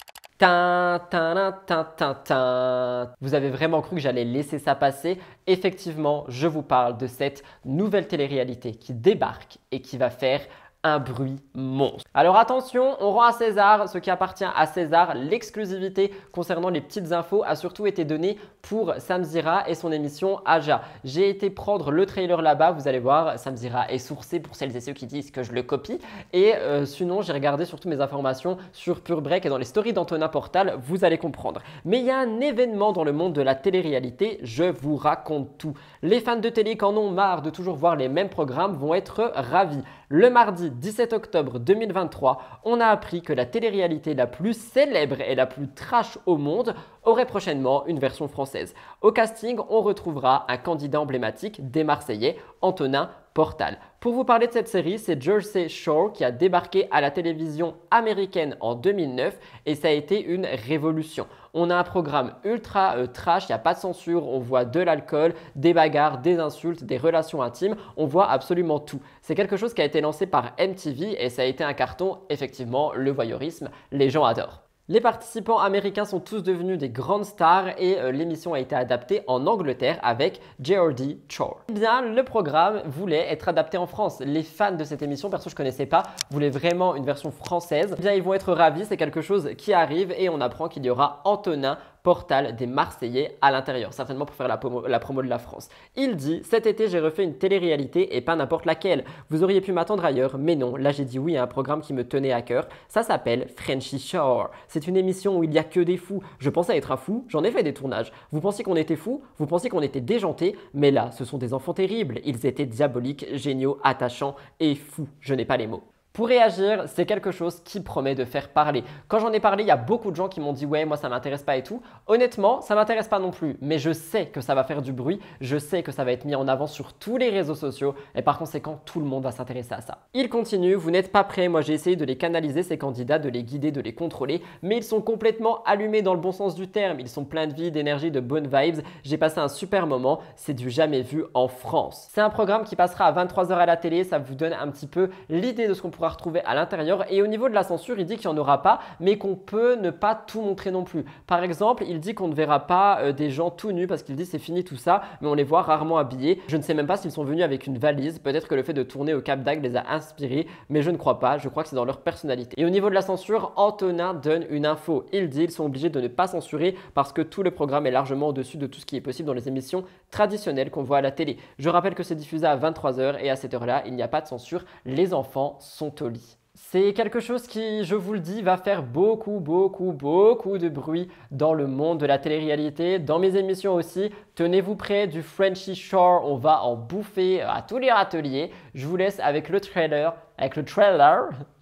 Vous avez vraiment cru que j'allais laisser ça passer? Effectivement, je vous parle de cette nouvelle télé-réalité qui débarque et qui va faire un bruit monstre. Alors attention, on rend à César ce qui appartient à César. L'exclusivité concernant les petites infos a surtout été donnée pour Samzira et son émission Aja. J'ai été prendre le trailer là-bas, vous allez voir, Samzira est sourcée pour celles et ceux qui disent que je le copie. Et sinon, j'ai regardé surtout mes informations sur Pure Break et dans les stories d'Antonin Portal, vous allez comprendre. Mais il y a un événement dans le monde de la télé-réalité, je vous raconte tout. Les fans de télé qui en ont marre de toujours voir les mêmes programmes vont être ravis. Le mardi 17 octobre 2023, on a appris que la télé-réalité la plus célèbre et la plus trash au monde aurait prochainement une version française. Au casting, on retrouvera un candidat emblématique des Marseillais, Antonin Portal. Pour vous parler de cette série, c'est Jersey Shore qui a débarqué à la télévision américaine en 2009 et ça a été une révolution. On a un programme ultra trash, il n'y a pas de censure, on voit de l'alcool, des bagarres, des insultes, des relations intimes, on voit absolument tout. C'est quelque chose qui a été lancé par MTV et ça a été un carton, effectivement, le voyeurisme, les gens adorent. Les participants américains sont tous devenus des grandes stars et l'émission a été adaptée en Angleterre avec Geordie Shore. Eh bien, le programme voulait être adapté en France. Les fans de cette émission, perso je ne connaissais pas, voulaient vraiment une version française. Eh bien, ils vont être ravis, c'est quelque chose qui arrive et on apprend qu'il y aura Antonin Portal des Marseillais à l'intérieur, certainement pour faire la promo de la France. Il dit « Cet été, j'ai refait une télé-réalité et pas n'importe laquelle. Vous auriez pu m'attendre ailleurs, mais non. Là, j'ai dit oui à un programme qui me tenait à cœur. Ça s'appelle Frenchy Shore. C'est une émission où il n'y a que des fous. Je pensais être un fou, j'en ai fait des tournages. Vous pensiez qu'on était fous, vous pensiez qu'on était déjantés, mais là, ce sont des enfants terribles. Ils étaient diaboliques, géniaux, attachants et fous. Je n'ai pas les mots. » Pour réagir, c'est quelque chose qui promet de faire parler. Quand j'en ai parlé, il y a beaucoup de gens qui m'ont dit « Ouais, moi ça m'intéresse pas et tout ». Honnêtement, ça m'intéresse pas non plus, mais je sais que ça va faire du bruit, je sais que ça va être mis en avant sur tous les réseaux sociaux et par conséquent, tout le monde va s'intéresser à ça. Il continue, vous n'êtes pas prêts, moi j'ai essayé de les canaliser, ces candidats, de les guider, de les contrôler, mais ils sont complètement allumés dans le bon sens du terme, ils sont pleins de vie, d'énergie, de bonnes vibes. J'ai passé un super moment, c'est du jamais vu en France. C'est un programme qui passera à 23 h à la télé, ça vous donne un petit peu l'idée de ce qu'on pourra retrouver à l'intérieur et au niveau de la censure, il dit qu'il n'y en aura pas mais qu'on peut ne pas tout montrer non plus. Par exemple, il dit qu'on ne verra pas des gens tout nus parce qu'il dit c'est fini tout ça, mais on les voit rarement habillés. Je ne sais même pas s'ils sont venus avec une valise, peut-être que le fait de tourner au Cap d'Agde les a inspirés, mais je ne crois pas, je crois que c'est dans leur personnalité. Et au niveau de la censure, Antonin donne une info. Il dit ils sont obligés de ne pas censurer parce que tout le programme est largement au-dessus de tout ce qui est possible dans les émissions traditionnelles qu'on voit à la télé. Je rappelle que c'est diffusé à 23 h et à cette heure-là, il n'y a pas de censure, les enfants sont au lit. C'est quelque chose qui, je vous le dis, va faire beaucoup de bruit dans le monde de la télé-réalité, dans mes émissions aussi. Tenez-vous prêts, du Frenchy Shore, on va en bouffer à tous les râteliers. Je vous laisse avec le trailer,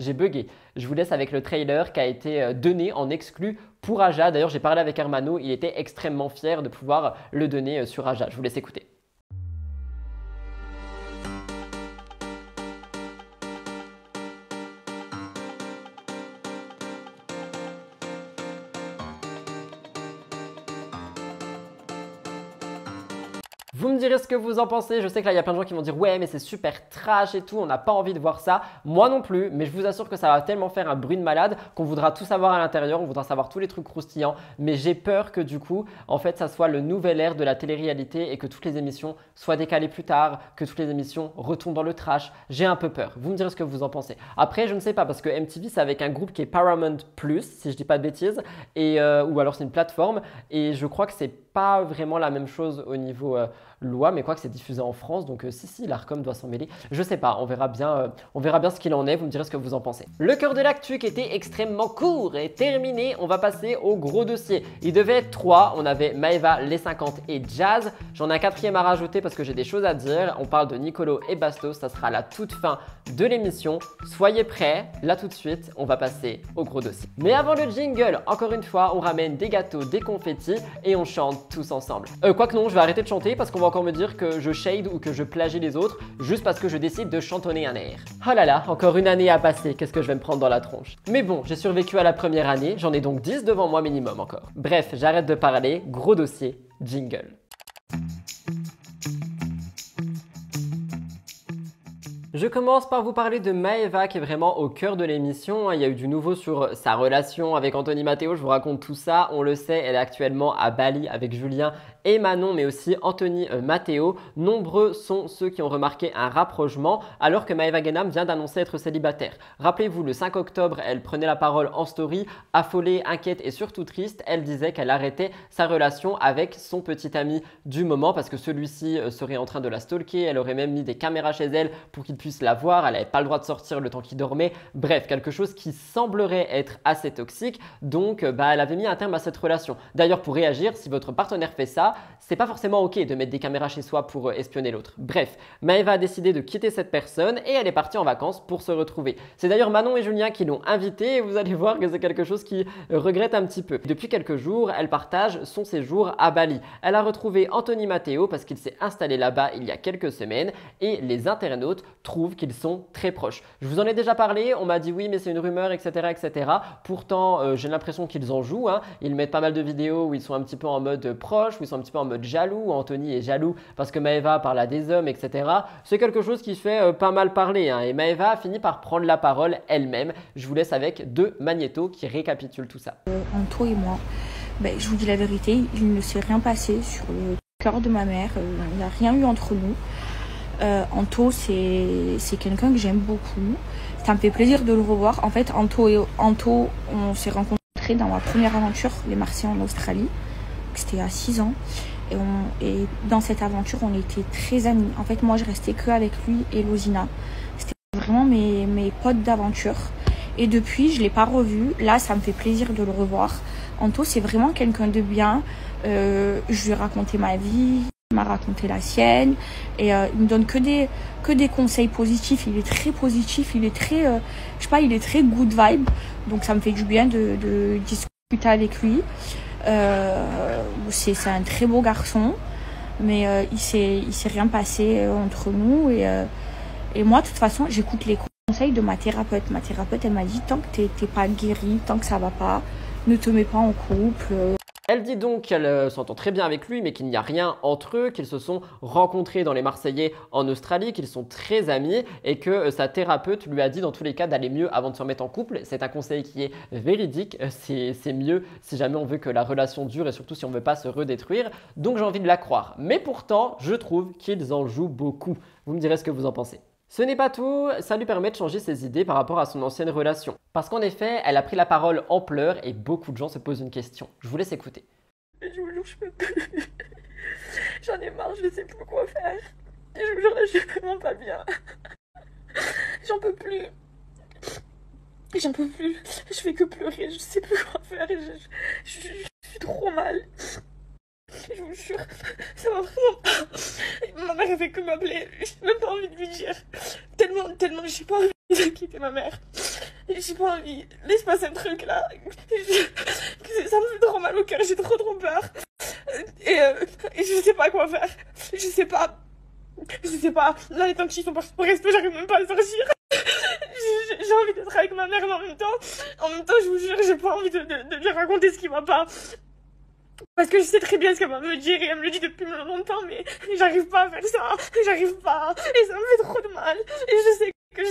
j'ai bugué. Je vous laisse avec le trailer qui a été donné en exclu pour Aja. D'ailleurs, j'ai parlé avec Hermano, il était extrêmement fier de pouvoir le donner sur Aja. Je vous laisse écouter. Vous me direz ce que vous en pensez, je sais que là il y a plein de gens qui vont dire ouais mais c'est super trash et tout, on n'a pas envie de voir ça, moi non plus, mais je vous assure que ça va tellement faire un bruit de malade qu'on voudra tout savoir à l'intérieur, on voudra savoir tous les trucs croustillants, mais j'ai peur que du coup en fait ça soit le nouvel ère de la télé-réalité et que toutes les émissions soient décalées plus tard, que toutes les émissions retombent dans le trash, j'ai un peu peur, vous me direz ce que vous en pensez. Après je ne sais pas parce que MTV c'est avec un groupe qui est Paramount+, si je dis pas de bêtises, et, ou alors c'est une plateforme et je crois que c'est pas vraiment la même chose au niveau loi, mais quoi que c'est diffusé en France, donc si l'Arcom doit s'en mêler, je sais pas, on verra bien ce qu'il en est, vous me direz ce que vous en pensez. Le cœur de l'actu qui était extrêmement court est terminé, on va passer au gros dossier. Il devait être 3, on avait Maëva, les 50 et Jazz, j'en ai un 4e à rajouter parce que j'ai des choses à dire, on parle de Nicolo et Bastos, ça sera à la toute fin de l'émission, soyez prêts, là tout de suite, on va passer au gros dossier. Mais avant le jingle, encore une fois, on ramène des gâteaux, des confettis et on chante tous ensemble. Quoique non, je vais arrêter de chanter parce qu'on va encore me dire que je shade ou que je plagie les autres juste parce que je décide de chantonner un air. Oh là là, encore une année à passer, qu'est-ce que je vais me prendre dans la tronche. Mais bon, j'ai survécu à la première année, j'en ai donc 10 devant moi minimum encore. Bref, j'arrête de parler, gros dossier, jingle. Je commence par vous parler de Maeva qui est vraiment au cœur de l'émission. Il y a eu du nouveau sur sa relation avec Anthony Matteo, je vous raconte tout ça. On le sait, elle est actuellement à Bali avec Julien et Manon, mais aussi Anthony Matteo. Nombreux sont ceux qui ont remarqué un rapprochement alors que Maeva Genam vient d'annoncer être célibataire. Rappelez-vous, le 5 octobre, elle prenait la parole en story, affolée, inquiète et surtout triste. Elle disait qu'elle arrêtait sa relation avec son petit ami du moment parce que celui-ci serait en train de la stalker. Elle aurait même mis des caméras chez elle pour qu'il puisse la voir, elle n'avait pas le droit de sortir le temps qu'il dormait, bref, quelque chose qui semblerait être assez toxique, donc elle avait mis un terme à cette relation. D'ailleurs, pour réagir, si votre partenaire fait ça, c'est pas forcément ok de mettre des caméras chez soi pour espionner l'autre. Bref, Maeva a décidé de quitter cette personne et elle est partie en vacances pour se retrouver. C'est d'ailleurs Manon et Julien qui l'ont invitée et vous allez voir que c'est quelque chose qui regrette un petit peu. Depuis quelques jours, elle partage son séjour à Bali. Elle a retrouvé Anthony Matteo parce qu'il s'est installé là-bas il y a quelques semaines et les internautes trouvent qu'ils sont très proches. Je vous en ai déjà parlé, on m'a dit oui mais c'est une rumeur, etc. etc. Pourtant, j'ai l'impression qu'ils en jouent. Ils mettent pas mal de vidéos où ils sont un petit peu en mode proche, où ils sont un petit peu en mode jaloux, où Anthony est jaloux parce que Maeva parle à des hommes, etc. C'est quelque chose qui fait pas mal parler. Et Maeva a fini par prendre la parole elle-même. Je vous laisse avec deux magnétos qui récapitulent tout ça. Anto et moi, je vous dis la vérité, il ne s'est rien passé sur le cœur de ma mère. Il n'y a rien eu entre nous. Anto, c'est quelqu'un que j'aime beaucoup. Ça me fait plaisir de le revoir. En fait, Anto, on s'est rencontrés dans ma première aventure, les Marseillais en Australie. C'était à 6 ans. Et dans cette aventure, on était très amis. En fait, moi, je restais que avec lui et Lozina. C'était vraiment mes potes d'aventure. Et depuis, je ne l'ai pas revu. Là, ça me fait plaisir de le revoir. Anto, c'est vraiment quelqu'un de bien. Je lui ai raconté ma vie. Il m'a raconté la sienne et il me donne que des conseils positifs. Il est très positif, il est très il est très good vibe, donc ça me fait du bien de discuter avec lui. C'est un très beau garçon, mais il s'est rien passé entre nous et moi de toute façon j'écoute les conseils de ma thérapeute. Ma thérapeute, elle m'a dit tant que t'es pas guéri, tant que ça va pas, ne te mets pas en couple. Elle dit donc qu'elle s'entend très bien avec lui, mais qu'il n'y a rien entre eux, qu'ils se sont rencontrés dans les Marseillais en Australie, qu'ils sont très amis et que sa thérapeute lui a dit dans tous les cas d'aller mieux avant de se remettre en couple. C'est un conseil qui est véridique, c'est mieux si jamais on veut que la relation dure et surtout si on ne veut pas se redétruire. Donc j'ai envie de la croire. Mais pourtant, je trouve qu'ils en jouent beaucoup. Vous me direz ce que vous en pensez. Ce n'est pas tout, ça lui permet de changer ses idées par rapport à son ancienne relation. Parce qu'en effet, elle a pris la parole en pleurs et beaucoup de gens se posent une question. Je vous laisse écouter. Je vous jure, je peux plus. J'en ai marre, je ne sais plus quoi faire. Je vous jure, je suis vraiment pas bien. J'en peux plus. J'en peux plus. Je fais que pleurer, je sais plus quoi faire. Je suis trop mal. Je vous jure, ça va vraiment pas. Ma mère elle fait que m'appeler. J'ai même pas envie de lui dire. Tellement j'ai pas envie de quitter ma mère. J'ai pas envie. Laisse passer un truc là. Ça me fait trop mal au cœur, j'ai trop peur. Et je sais pas quoi faire. Je sais pas. Là les temps que ils sont partis au resto, j'arrive même pas à sortir. J'ai envie d'être avec ma mère, mais en même temps, je vous jure, j'ai pas envie de lui raconter ce qui va pas. Parce que je sais très bien ce qu'elle va me dire et elle me le dit depuis longtemps, mais j'arrive pas à faire ça, j'arrive pas, et ça me fait trop de mal, et je sais que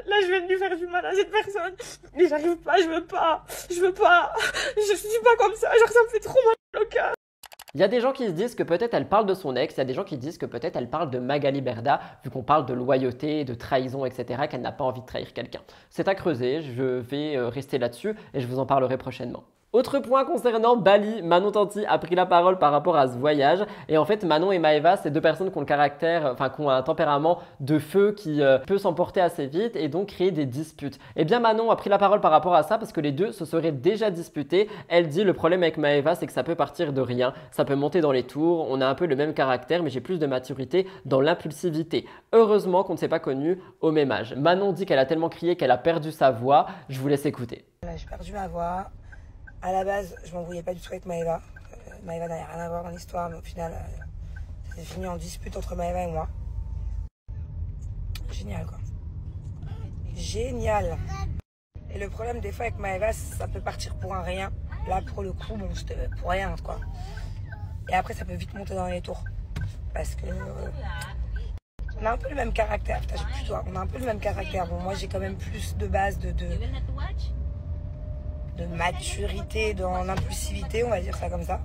là je viens de lui faire du mal à cette personne, mais j'arrive pas, je veux pas, je suis pas comme ça, genre ça me fait trop mal au cœur. Il y a des gens qui se disent que peut-être elle parle de son ex, il y a des gens qui disent que peut-être elle parle de Magali Berda, vu qu'on parle de loyauté, de trahison, etc., qu'elle n'a pas envie de trahir quelqu'un. C'est à creuser, je vais rester là-dessus et je vous en parlerai prochainement. Autre point concernant Bali, Manon Tanti a pris la parole par rapport à ce voyage. Et en fait, Manon et Maeva, c'est deux personnes qui ont le caractère, qui ont un tempérament de feu qui peut s'emporter assez vite et donc créer des disputes. Et bien Manon a pris la parole par rapport à ça parce que les deux se seraient déjà disputés. Elle dit le problème avec Maeva, c'est que ça peut partir de rien, ça peut monter dans les tours, on a un peu le même caractère mais j'ai plus de maturité dans l'impulsivité. Heureusement qu'on ne s'est pas connus au même âge. Manon dit qu'elle a tellement crié qu'elle a perdu sa voix. Je vous laisse écouter. J'ai perdu ma voix. À la base, je m'embrouillais pas du tout avec Maeva. Maeva n'avait rien à voir dans l'histoire, mais au final, ça s'est fini en dispute entre Maeva et moi. Génial, quoi. Génial. Et le problème, des fois, avec Maeva, ça peut partir pour un rien. Là, pour le coup, bon, c'était pour rien, quoi. Et après, ça peut vite monter dans les tours. Parce que On a un peu le même caractère. Putain, j'ai plus toi. On a un peu le même caractère. Bon, moi, j'ai quand même plus de base de maturité dans l'impulsivité, on va dire ça comme ça.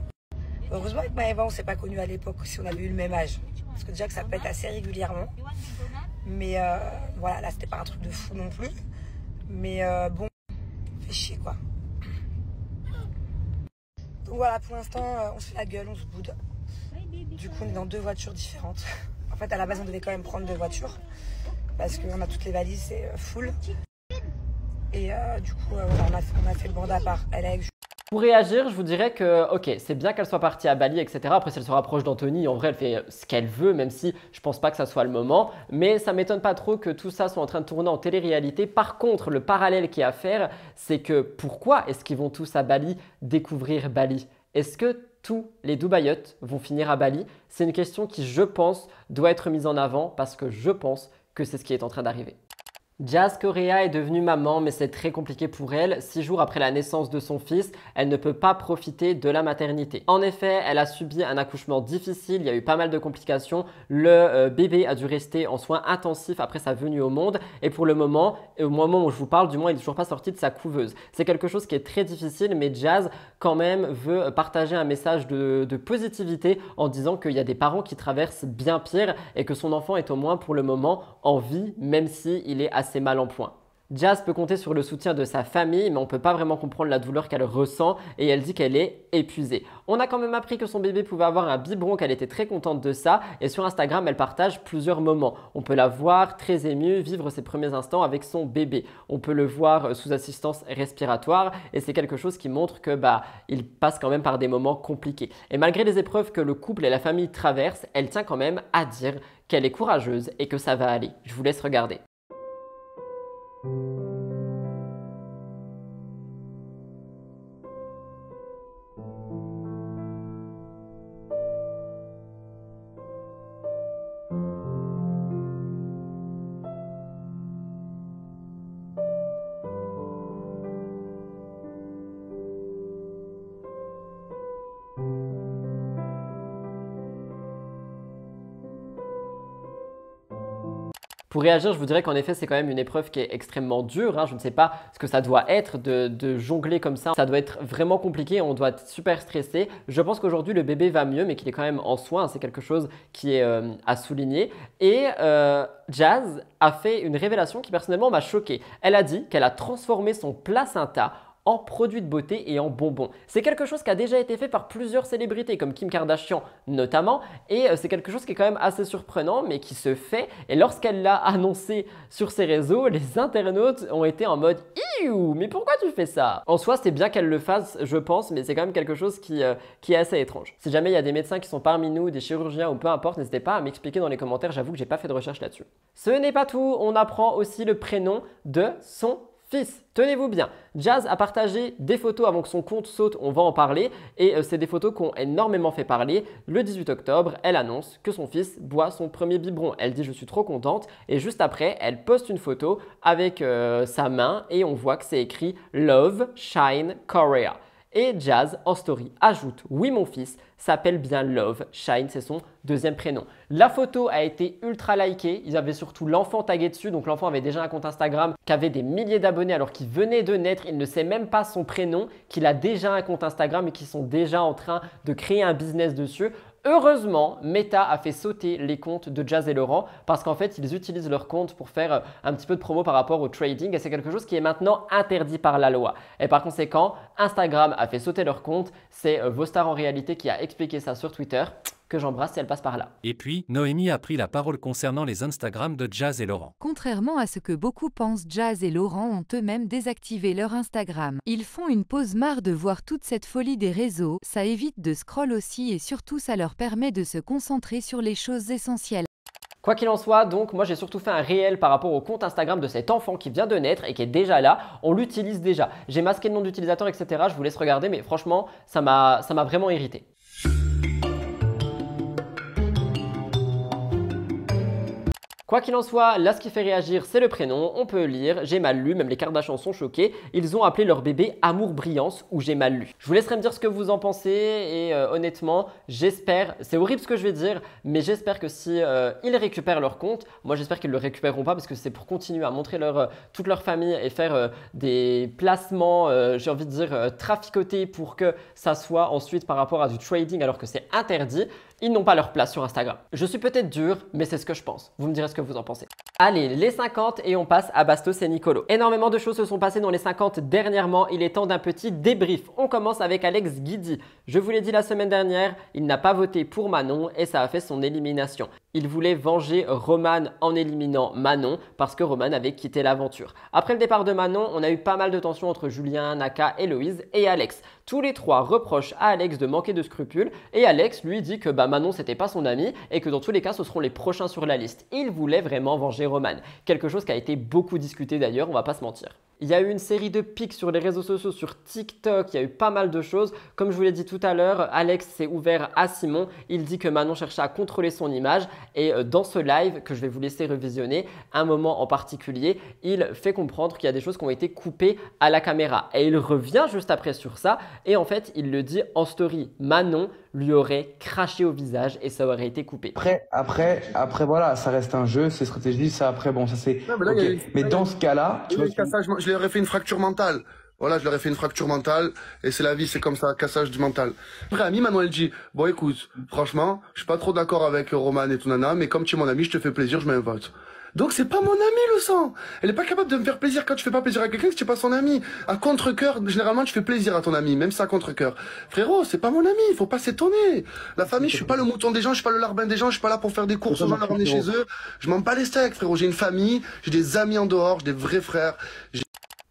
Heureusement, avec Maëva, on s'est pas connus à l'époque si on avait eu le même âge. Parce que déjà que ça pète assez régulièrement. Mais voilà, là, c'était pas un truc de fou non plus. Mais bon, fait chier, quoi. Donc voilà, pour l'instant, on se fait la gueule, on se boude. Du coup, on est dans 2 voitures différentes. En fait, à la base, on devait quand même prendre 2 voitures. Parce qu'on a toutes les valises, c'est full. Et du coup, on a fait le bande à part. Elle est avec... Pour réagir, je vous dirais que, ok, c'est bien qu'elle soit partie à Bali, etc. Après, si elle se rapproche d'Anthony, en vrai, elle fait ce qu'elle veut, même si je pense pas que ça soit le moment. Mais ça m'étonne pas trop que tout ça soit en train de tourner en télé-réalité. Par contre, le parallèle qu'il y a à faire, c'est que pourquoi est-ce qu'ils vont tous à Bali découvrir Bali? Est-ce que tous les Dubaïotes vont finir à Bali? C'est une question qui, je pense, doit être mise en avant parce que je pense que c'est ce qui est en train d'arriver. Jazz Correa est devenue maman, mais c'est très compliqué pour elle. 6 jours après la naissance de son fils, elle ne peut pas profiter de la maternité. En effet, elle a subi un accouchement difficile, il y a eu pas mal de complications. Le bébé a dû rester en soins intensifs après sa venue au monde. Et pour le moment, au moment où je vous parle, du moins, il n'est toujours pas sorti de sa couveuse. C'est quelque chose qui est très difficile, mais Jazz, quand même, veut partager un message de positivité en disant qu'il y a des parents qui traversent bien pire et que son enfant est au moins pour le moment en vie, même s'il est assez mal en point. Jazz peut compter sur le soutien de sa famille, mais on ne peut pas vraiment comprendre la douleur qu'elle ressent et elle dit qu'elle est épuisée. On a quand même appris que son bébé pouvait avoir un biberon, qu'elle était très contente de ça et sur Instagram, elle partage plusieurs moments. On peut la voir très émue, vivre ses premiers instants avec son bébé. On peut le voir sous assistance respiratoire et c'est quelque chose qui montre que il passe quand même par des moments compliqués. Et malgré les épreuves que le couple et la famille traversent, elle tient quand même à dire qu'elle est courageuse et que ça va aller. Je vous laisse regarder. Pour réagir, je vous dirais qu'en effet, c'est quand même une épreuve qui est extrêmement dure. Je ne sais pas ce que ça doit être de jongler comme ça. Ça doit être vraiment compliqué, on doit être super stressé. Je pense qu'aujourd'hui, le bébé va mieux, mais qu'il est quand même en soins. C'est quelque chose qui est à souligner. Et Jazz a fait une révélation qui personnellement m'a choquée. Elle a dit qu'elle a transformé son placenta en produits de beauté et en bonbons. C'est quelque chose qui a déjà été fait par plusieurs célébrités comme Kim Kardashian notamment et c'est quelque chose qui est quand même assez surprenant mais qui se fait et lorsqu'elle l'a annoncé sur ses réseaux, les internautes ont été en mode « Iouh, mais pourquoi tu fais ça ?» En soi, c'est bien qu'elle le fasse, je pense, mais c'est quand même quelque chose qui est assez étrange. Si jamais il y a des médecins qui sont parmi nous, des chirurgiens ou peu importe, n'hésitez pas à m'expliquer dans les commentaires, j'avoue que j'ai pas fait de recherche là-dessus. Ce n'est pas tout, on apprend aussi le prénom de son fils. Tenez-vous bien, Jazz a partagé des photos avant que son compte saute, on va en parler et c'est des photos qui ont énormément fait parler. Le 18 octobre, elle annonce que son fils boit son premier biberon. Elle dit « je suis trop contente » et juste après, elle poste une photo avec sa main et on voit que c'est écrit « Love, Shine, Korea ». Et Jazz, en story, ajoute « Oui, mon fils s'appelle bien Love, Shine, c'est son deuxième prénom ». La photo a été ultra likée, ils avaient surtout l'enfant tagué dessus, donc l'enfant avait déjà un compte Instagram qui avait des milliers d'abonnés alors qu'il venait de naître, il ne sait même pas son prénom, qu'il a déjà un compte Instagram et qu'ils sont déjà en train de créer un business dessus. Heureusement, Meta a fait sauter les comptes de Jazz et Laurent parce qu'en fait, ils utilisent leur compte pour faire un petit peu de promo par rapport au trading et c'est quelque chose qui est maintenant interdit par la loi. Et par conséquent, Instagram a fait sauter leur compte. C'est Vostar en réalité qui a expliqué ça sur Twitter, que j'embrasse si elle passe par là. Et puis, Noémie a pris la parole concernant les Instagram de Jazz et Laurent. Contrairement à ce que beaucoup pensent, Jazz et Laurent ont eux-mêmes désactivé leur Instagram. Ils font une pause marre de voir toute cette folie des réseaux, ça évite de scroll aussi et surtout ça leur permet de se concentrer sur les choses essentielles. Quoi qu'il en soit, donc moi j'ai surtout fait un réel par rapport au compte Instagram de cet enfant qui vient de naître et qui est déjà là. On l'utilise déjà. J'ai masqué le nom d'utilisateur, etc. Je vous laisse regarder, mais franchement, ça m'a vraiment irrité. Quoi qu'il en soit, là ce qui fait réagir c'est le prénom, on peut lire, j'ai mal lu, même les Kardashians sont choqués, ils ont appelé leur bébé Amour Brillance ou j'ai mal lu. Je vous laisserai me dire ce que vous en pensez et honnêtement, j'espère, c'est horrible ce que je vais dire, mais j'espère que si ils récupèrent leur compte, moi j'espère qu'ils ne le récupéreront pas parce que c'est pour continuer à montrer toute leur famille et faire des placements, j'ai envie de dire traficotés pour que ça soit ensuite par rapport à du trading alors que c'est interdit. Ils n'ont pas leur place sur Instagram. Je suis peut-être dur, mais c'est ce que je pense. Vous me direz ce que vous en pensez. Allez, les 50 et on passe à Bastos et Nicolo. Énormément de choses se sont passées dans les 50 dernièrement. Il est temps d'un petit débrief. On commence avec Alex Guidi. Je vous l'ai dit la semaine dernière, il n'a pas voté pour Manon et ça a fait son élimination. Il voulait venger Roman en éliminant Manon parce que Roman avait quitté l'aventure. Après le départ de Manon, on a eu pas mal de tensions entre Julien, Naka, Héloïse et Alex. Tous les trois reprochent à Alex de manquer de scrupules et Alex lui dit que Manon c'était pas son ami et que dans tous les cas ce seront les prochains sur la liste. Il voulait vraiment venger Roman. Quelque chose qui a été beaucoup discuté d'ailleurs, on va pas se mentir. Il y a eu une série de pics sur les réseaux sociaux, sur TikTok, il y a eu pas mal de choses. Comme je vous l'ai dit tout à l'heure, Alex s'est ouvert à Simon. Il dit que Manon cherchait à contrôler son image et dans ce live que je vais vous laisser revisionner, un moment en particulier, il fait comprendre qu'il y a des choses qui ont été coupées à la caméra. Et il revient juste après sur ça et en fait, il le dit en story. Manon lui aurait craché au visage et ça aurait été coupé. Après, voilà, ça reste un jeu, c'est ce que je dis, ça après, bon, ça c'est... Mais dans ce cas-là... Je leur ai fait une fracture mentale. Voilà, je leur ai fait une fracture mentale et c'est la vie, c'est comme ça, cassage du mental. Après, ami, Manon, elle dit, bon écoute, franchement, je suis pas trop d'accord avec Roman et tout nana, mais comme tu es mon ami, je te fais plaisir, je mets un vote. Donc c'est pas mon ami le sang. Elle est pas capable de me faire plaisir quand tu fais pas plaisir à quelqu'un si tu es pas son ami. À contre-cœur, généralement tu fais plaisir à ton ami, même si à contre-cœur. Frérot, c'est pas mon ami, il faut pas s'étonner. La famille, je suis pas le mouton des gens, je suis pas le larbin des gens, je suis pas là pour faire des courses aux gens, leur ramener chez eux. Je m'en bats les steaks, frérot. J'ai une famille, j'ai des amis en dehors, j'ai des vrais frères.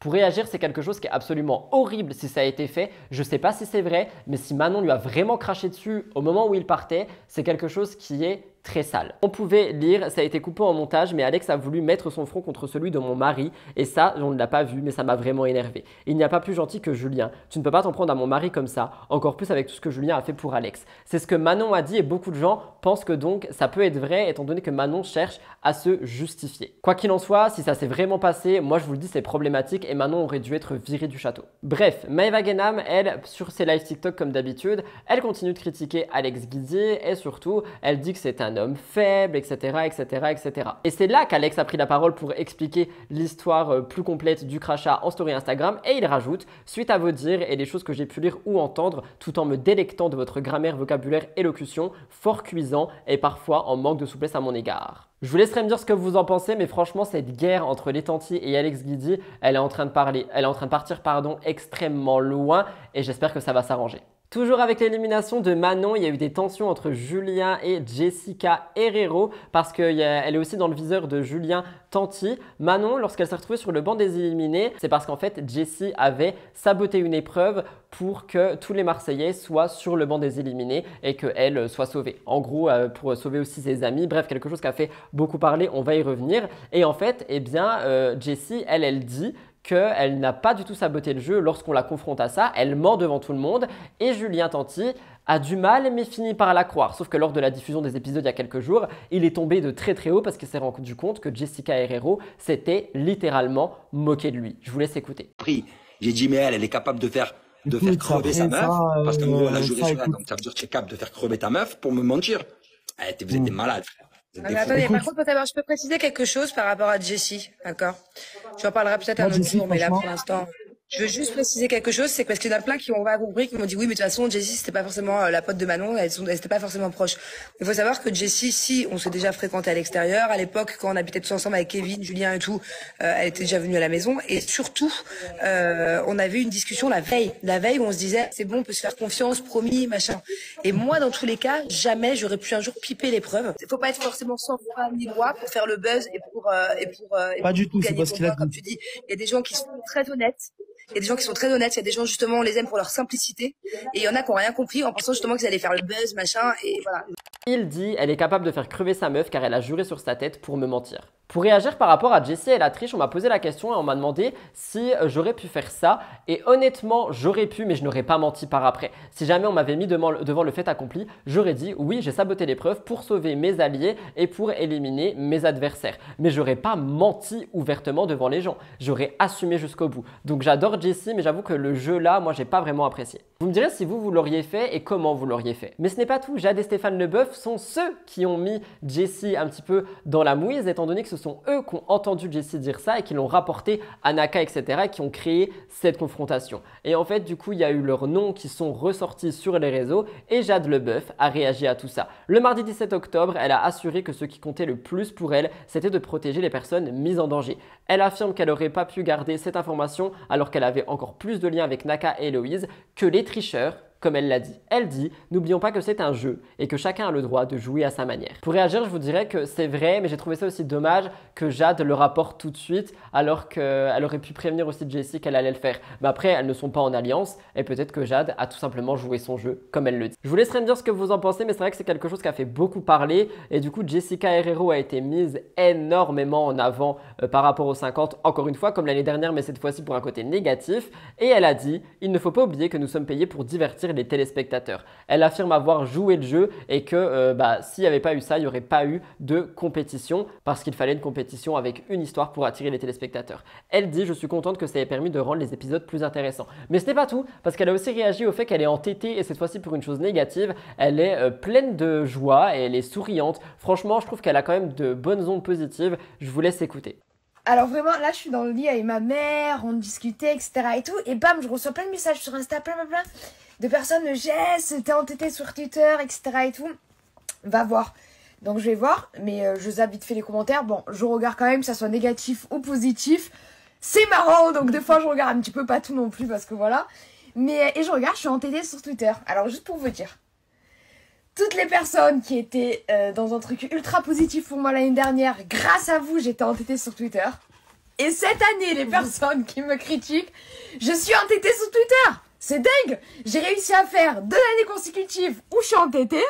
Pour réagir, c'est quelque chose qui est absolument horrible si ça a été fait. Je sais pas si c'est vrai, mais si Manon lui a vraiment craché dessus au moment où il partait, c'est quelque chose qui est très sale. On pouvait lire, ça a été coupé en montage, mais Alex a voulu mettre son front contre celui de mon mari et ça, on ne l'a pas vu, mais ça m'a vraiment énervé. Il n'y a pas plus gentil que Julien. Tu ne peux pas t'en prendre à mon mari comme ça, encore plus avec tout ce que Julien a fait pour Alex. C'est ce que Manon a dit et beaucoup de gens pensent que donc ça peut être vrai étant donné que Manon cherche à se justifier. Quoi qu'il en soit, si ça s'est vraiment passé, moi je vous le dis, c'est problématique et Manon aurait dû être virée du château. Bref, Maëva Guénam, elle, sur ses lives TikTok comme d'habitude, elle continue de critiquer Alex Guidi et surtout, elle dit que c'est un homme faible, etc., etc., etc. Et c'est là qu'Alex a pris la parole pour expliquer l'histoire plus complète du crachat en story Instagram et il rajoute, suite à vos dires et les choses que j'ai pu lire ou entendre, tout en me délectant de votre grammaire, vocabulaire, élocution, fort cuisant et parfois en manque de souplesse à mon égard. Je vous laisserai me dire ce que vous en pensez, mais franchement, cette guerre entre les Tanti et Alex Guidi, elle est en train de partir, extrêmement loin et j'espère que ça va s'arranger. Toujours avec l'élimination de Manon, il y a eu des tensions entre Julien et Jessica Herrero parce qu'elle est aussi dans le viseur de Julien Tanti. Manon, lorsqu'elle s'est retrouvée sur le banc des éliminés, c'est parce qu'en fait, Jessie avait saboté une épreuve pour que tous les Marseillais soient sur le banc des éliminés et qu'elle soit sauvée. En gros, pour sauver aussi ses amis. Bref, quelque chose qui a fait beaucoup parler, on va y revenir. Et en fait, eh bien, Jessie, elle dit qu'elle n'a pas du tout saboté le jeu lorsqu'on la confronte à ça. Elle ment devant tout le monde et Julien Tanti a du mal mais finit par la croire. Sauf que lors de la diffusion des épisodes il y a quelques jours, il est tombé de très très haut parce qu'il s'est rendu compte que Jessica Herrero s'était littéralement moquée de lui. Je vous laisse écouter. J'ai dit mais elle est capable de faire crever sa meuf parce qu'en gros elle a joué sur elle, donc ça veut dire que tu es capable de faire crever ta meuf pour me mentir. Vous êtes des malades, frère. Mais attendez, par contre, je peux préciser quelque chose par rapport à Jessie, d'accord? Je en parlerai peut-être un autre jour, mais là pour l'instant, je veux juste préciser quelque chose, c'est parce qu'il y en a plein qui ont pas compris, qui m'ont dit oui, mais de toute façon, Jessie, c'était pas forcément la pote de Manon, elles étaient pas forcément proches. Il faut savoir que Jessie, si on s'est déjà fréquenté à l'extérieur, à l'époque, quand on habitait tous ensemble avec Kevin, Julien et tout, elle était déjà venue à la maison, et surtout, on avait eu une discussion la veille où on se disait, c'est bon, on peut se faire confiance, promis, machin. Et moi, dans tous les cas, jamais j'aurais pu un jour piper l'épreuve. Il faut pas être forcément sans foi ni loi pour faire le buzz et pour pas du tout, c'est gagner pas ce qu'il a dit. comme tu dis. Il y a des gens qui sont très honnêtes, Il y a des gens qui sont très honnêtes, il y a des gens justement on les aime pour leur simplicité et il y en a qui n'ont rien compris en pensant justement qu'ils allaient faire le buzz, machin, et voilà. Il dit elle est capable de faire crever sa meuf car elle a juré sur sa tête pour me mentir. Pour réagir par rapport à Jessie et la triche, on m'a posé la question et on m'a demandé si j'aurais pu faire ça. Et honnêtement, j'aurais pu, mais je n'aurais pas menti par après. Si jamais on m'avait mis devant le fait accompli, j'aurais dit oui, j'ai saboté l'épreuve pour sauver mes alliés et pour éliminer mes adversaires. Mais j'aurais pas menti ouvertement devant les gens. J'aurais assumé jusqu'au bout. Donc j'adore Jessie, mais j'avoue que le jeu là, moi j'ai pas vraiment apprécié. Vous me direz si vous l'auriez fait et comment vous l'auriez fait. Mais ce n'est pas tout. Jade et Stéphane Leboeuf sont ceux qui ont mis Jessie un petit peu dans la mouise, étant donné que ce sont eux qui ont entendu Jessie dire ça et qui l'ont rapporté à Naka, etc. et qui ont créé cette confrontation. Et en fait, du coup, il y a eu leurs noms qui sont ressortis sur les réseaux et Jade Leboeuf a réagi à tout ça. Le mardi 17 octobre, elle a assuré que ce qui comptait le plus pour elle, c'était de protéger les personnes mises en danger. Elle affirme qu'elle n'aurait pas pu garder cette information alors qu'elle avait encore plus de liens avec Naka et Héloïse que les tricheurs, comme elle l'a dit. Elle dit « N'oublions pas que c'est un jeu et que chacun a le droit de jouer à sa manière. » Pour réagir, je vous dirais que c'est vrai, mais j'ai trouvé ça aussi dommage que Jade le rapporte tout de suite alors qu'elle aurait pu prévenir aussi Jessie qu'elle allait le faire. Mais après, elles ne sont pas en alliance et peut-être que Jade a tout simplement joué son jeu comme elle le dit. Je vous laisserai me dire ce que vous en pensez, mais c'est vrai que c'est quelque chose qui a fait beaucoup parler et du coup, Jessica Herrero a été mise énormément en avant par rapport aux 50, encore une fois, comme l'année dernière, mais cette fois-ci pour un côté négatif. Et elle a dit « Il ne faut pas oublier que nous sommes payés pour divertir les téléspectateurs. » Elle affirme avoir joué le jeu et que s'il n'y avait pas eu ça, il n'y aurait pas eu de compétition parce qu'il fallait une compétition avec une histoire pour attirer les téléspectateurs. Elle dit « Je suis contente que ça ait permis de rendre les épisodes plus intéressants. » Mais ce n'est pas tout parce qu'elle a aussi réagi au fait qu'elle est entêtée et cette fois-ci pour une chose négative. Elle est pleine de joie et elle est souriante. Franchement, je trouve qu'elle a quand même de bonnes ondes positives. Je vous laisse écouter. Alors vraiment, là, je suis dans le lit avec ma mère, on discutait, etc. et tout. Et bam, je reçois plein de messages sur Insta, plein de personnes. Jess, t'es entêtée sur Twitter, etc. et tout. Va voir. Donc je vais voir, mais je zappe vite fait les commentaires. Bon, je regarde quand même, que ça soit négatif ou positif. C'est marrant, donc des fois je regarde un petit peu, pas tout non plus, parce que voilà. Et je regarde, je suis entêtée sur Twitter. Alors juste pour vous dire, toutes les personnes qui étaient dans un truc ultra positif pour moi l'année dernière, grâce à vous, j'étais entêtée sur Twitter. Et cette année, les personnes qui me critiquent, je suis entêtée sur Twitter. C'est dingue. J'ai réussi à faire 2 années consécutives où je suis entêtée.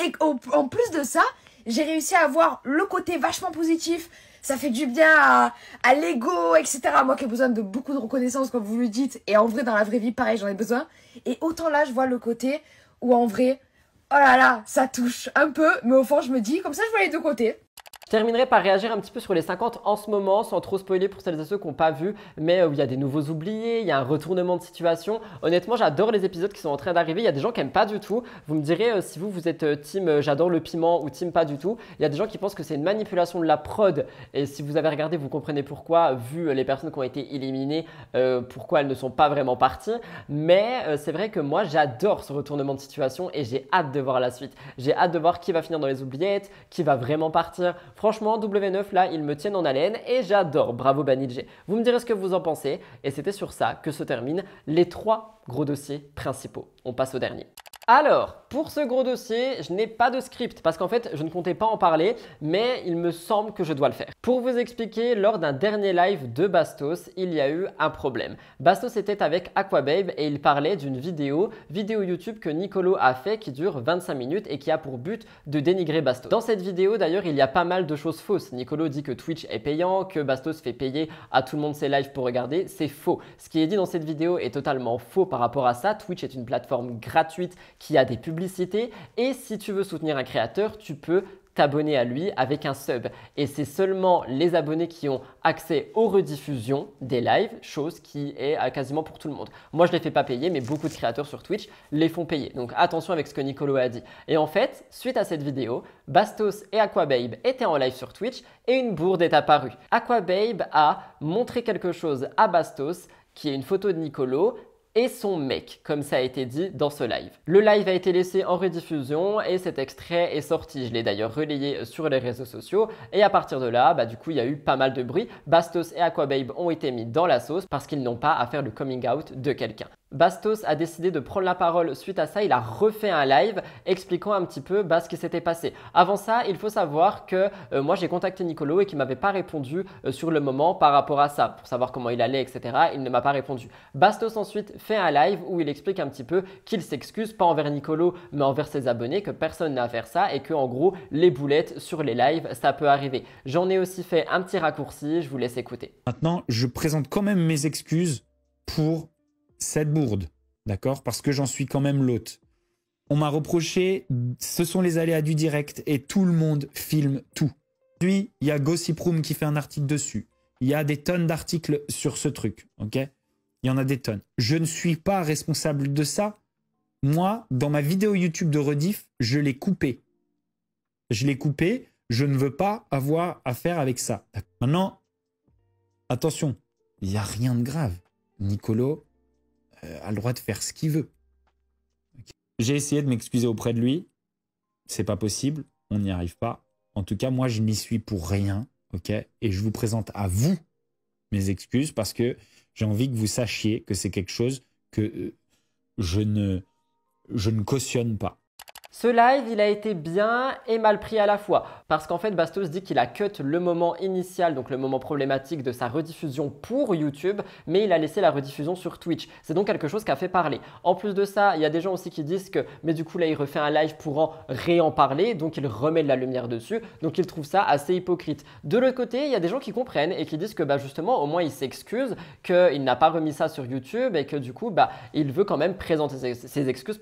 Et en plus de ça, j'ai réussi à avoir le côté vachement positif. Ça fait du bien à l'ego, etc. Moi qui ai besoin de beaucoup de reconnaissance, comme vous le dites. Et en vrai, dans la vraie vie, pareil, j'en ai besoin. Et autant là, je vois le côté où en vrai, oh là là, ça touche un peu. Mais au fond, je me dis, comme ça, je vois les deux côtés. Je terminerai par réagir un petit peu sur les 50 en ce moment, sans trop spoiler pour celles et ceux qui n'ont pas vu, mais où il y a des nouveaux oubliés, il y a un retournement de situation. Honnêtement, j'adore les épisodes qui sont en train d'arriver. Il y a des gens qui n'aiment pas du tout. Vous me direz si vous êtes team j'adore le piment ou team pas du tout. Il y a des gens qui pensent que c'est une manipulation de la prod. Et si vous avez regardé, vous comprenez pourquoi, vu les personnes qui ont été éliminées, pourquoi elles ne sont pas vraiment parties. Mais c'est vrai que moi, j'adore ce retournement de situation et j'ai hâte de voir la suite. J'ai hâte de voir qui va finir dans les oubliettes, qui va vraiment partir. Franchement, W9, là, ils me tiennent en haleine et j'adore. Bravo Banijé. Vous me direz ce que vous en pensez. Et c'était sur ça que se terminent les 3 gros dossiers principaux. On passe au dernier. Alors, pour ce gros dossier, je n'ai pas de script parce qu'en fait, je ne comptais pas en parler, mais il me semble que je dois le faire. Pour vous expliquer, lors d'un dernier live de Bastos, il y a eu un problème. Bastos était avec Aquababe et il parlait d'une vidéo YouTube que Nicolo a fait qui dure 25 minutes et qui a pour but de dénigrer Bastos. Dans cette vidéo, d'ailleurs, il y a pas mal de choses fausses. Nicolo dit que Twitch est payant, que Bastos fait payer à tout le monde ses lives pour regarder. C'est faux. Ce qui est dit dans cette vidéo est totalement faux par rapport à ça. Twitch est une plateforme gratuite qui a des publicités et si tu veux soutenir un créateur, tu peux t'abonner à lui avec un sub. Et c'est seulement les abonnés qui ont accès aux rediffusions des lives, chose qui est quasiment pour tout le monde. Moi, je ne les fais pas payer, mais beaucoup de créateurs sur Twitch les font payer. Donc attention avec ce que Nicolo a dit. Et en fait, suite à cette vidéo, Bastos et Aquababe étaient en live sur Twitch et une bourde est apparue. Aquababe a montré quelque chose à Bastos qui est une photo de Nicolo et son mec, comme ça a été dit dans ce live. Le live a été laissé en rediffusion et cet extrait est sorti. Je l'ai d'ailleurs relayé sur les réseaux sociaux et à partir de là, du coup, il y a eu pas mal de bruit. Bastos et Aquababe ont été mis dans la sauce parce qu'ils n'ont pas à faire le coming out de quelqu'un. Bastos a décidé de prendre la parole suite à ça. Il a refait un live expliquant un petit peu ce qui s'était passé. Avant ça, il faut savoir que moi j'ai contacté Nicolo et qu'il ne m'avait pas répondu sur le moment par rapport à ça, pour savoir comment il allait, etc. Il ne m'a pas répondu. Bastos ensuite fait un live où il explique un petit peu qu'il s'excuse, pas envers Nicolo, mais envers ses abonnés, que personne n'a à faire ça et que en gros, les boulettes sur les lives, ça peut arriver. J'en ai aussi fait un petit raccourci, je vous laisse écouter. Maintenant, je présente quand même mes excuses pour cette bourde, d'accord? Parce que j'en suis quand même l'hôte. On m'a reproché, ce sont les aléas du direct et tout le monde filme tout. Puis, il y a Gossip Room qui fait un article dessus. Il y a des tonnes d'articles sur ce truc, ok? Il y en a des tonnes. Je ne suis pas responsable de ça. Moi, dans ma vidéo YouTube de rediff, je l'ai coupé. Je l'ai coupé. Je ne veux pas avoir affaire avec ça. Maintenant, attention, il n'y a rien de grave. Nicolo a le droit de faire ce qu'il veut. Okay. J'ai essayé de m'excuser auprès de lui. C'est pas possible. On n'y arrive pas. En tout cas, moi, je n'y suis pour rien. Ok. Et je vous présente à vous mes excuses parce que j'ai envie que vous sachiez que c'est quelque chose que je ne cautionne pas. Ce live, il a été bien et mal pris à la fois parce qu'en fait, Bastos dit qu'il a cut le moment initial, donc le moment problématique de sa rediffusion pour YouTube, mais il a laissé la rediffusion sur Twitch. C'est donc quelque chose qui a fait parler. En plus de ça, il y a des gens aussi qui disent que, mais du coup là, il refait un live pour en réen parler, donc il remet de la lumière dessus, donc il trouve ça assez hypocrite. De l'autre côté, il y a des gens qui comprennent et qui disent que justement, au moins il s'excuse, qu'il n'a pas remis ça sur YouTube et que du coup, il veut quand même présenter ses excuses,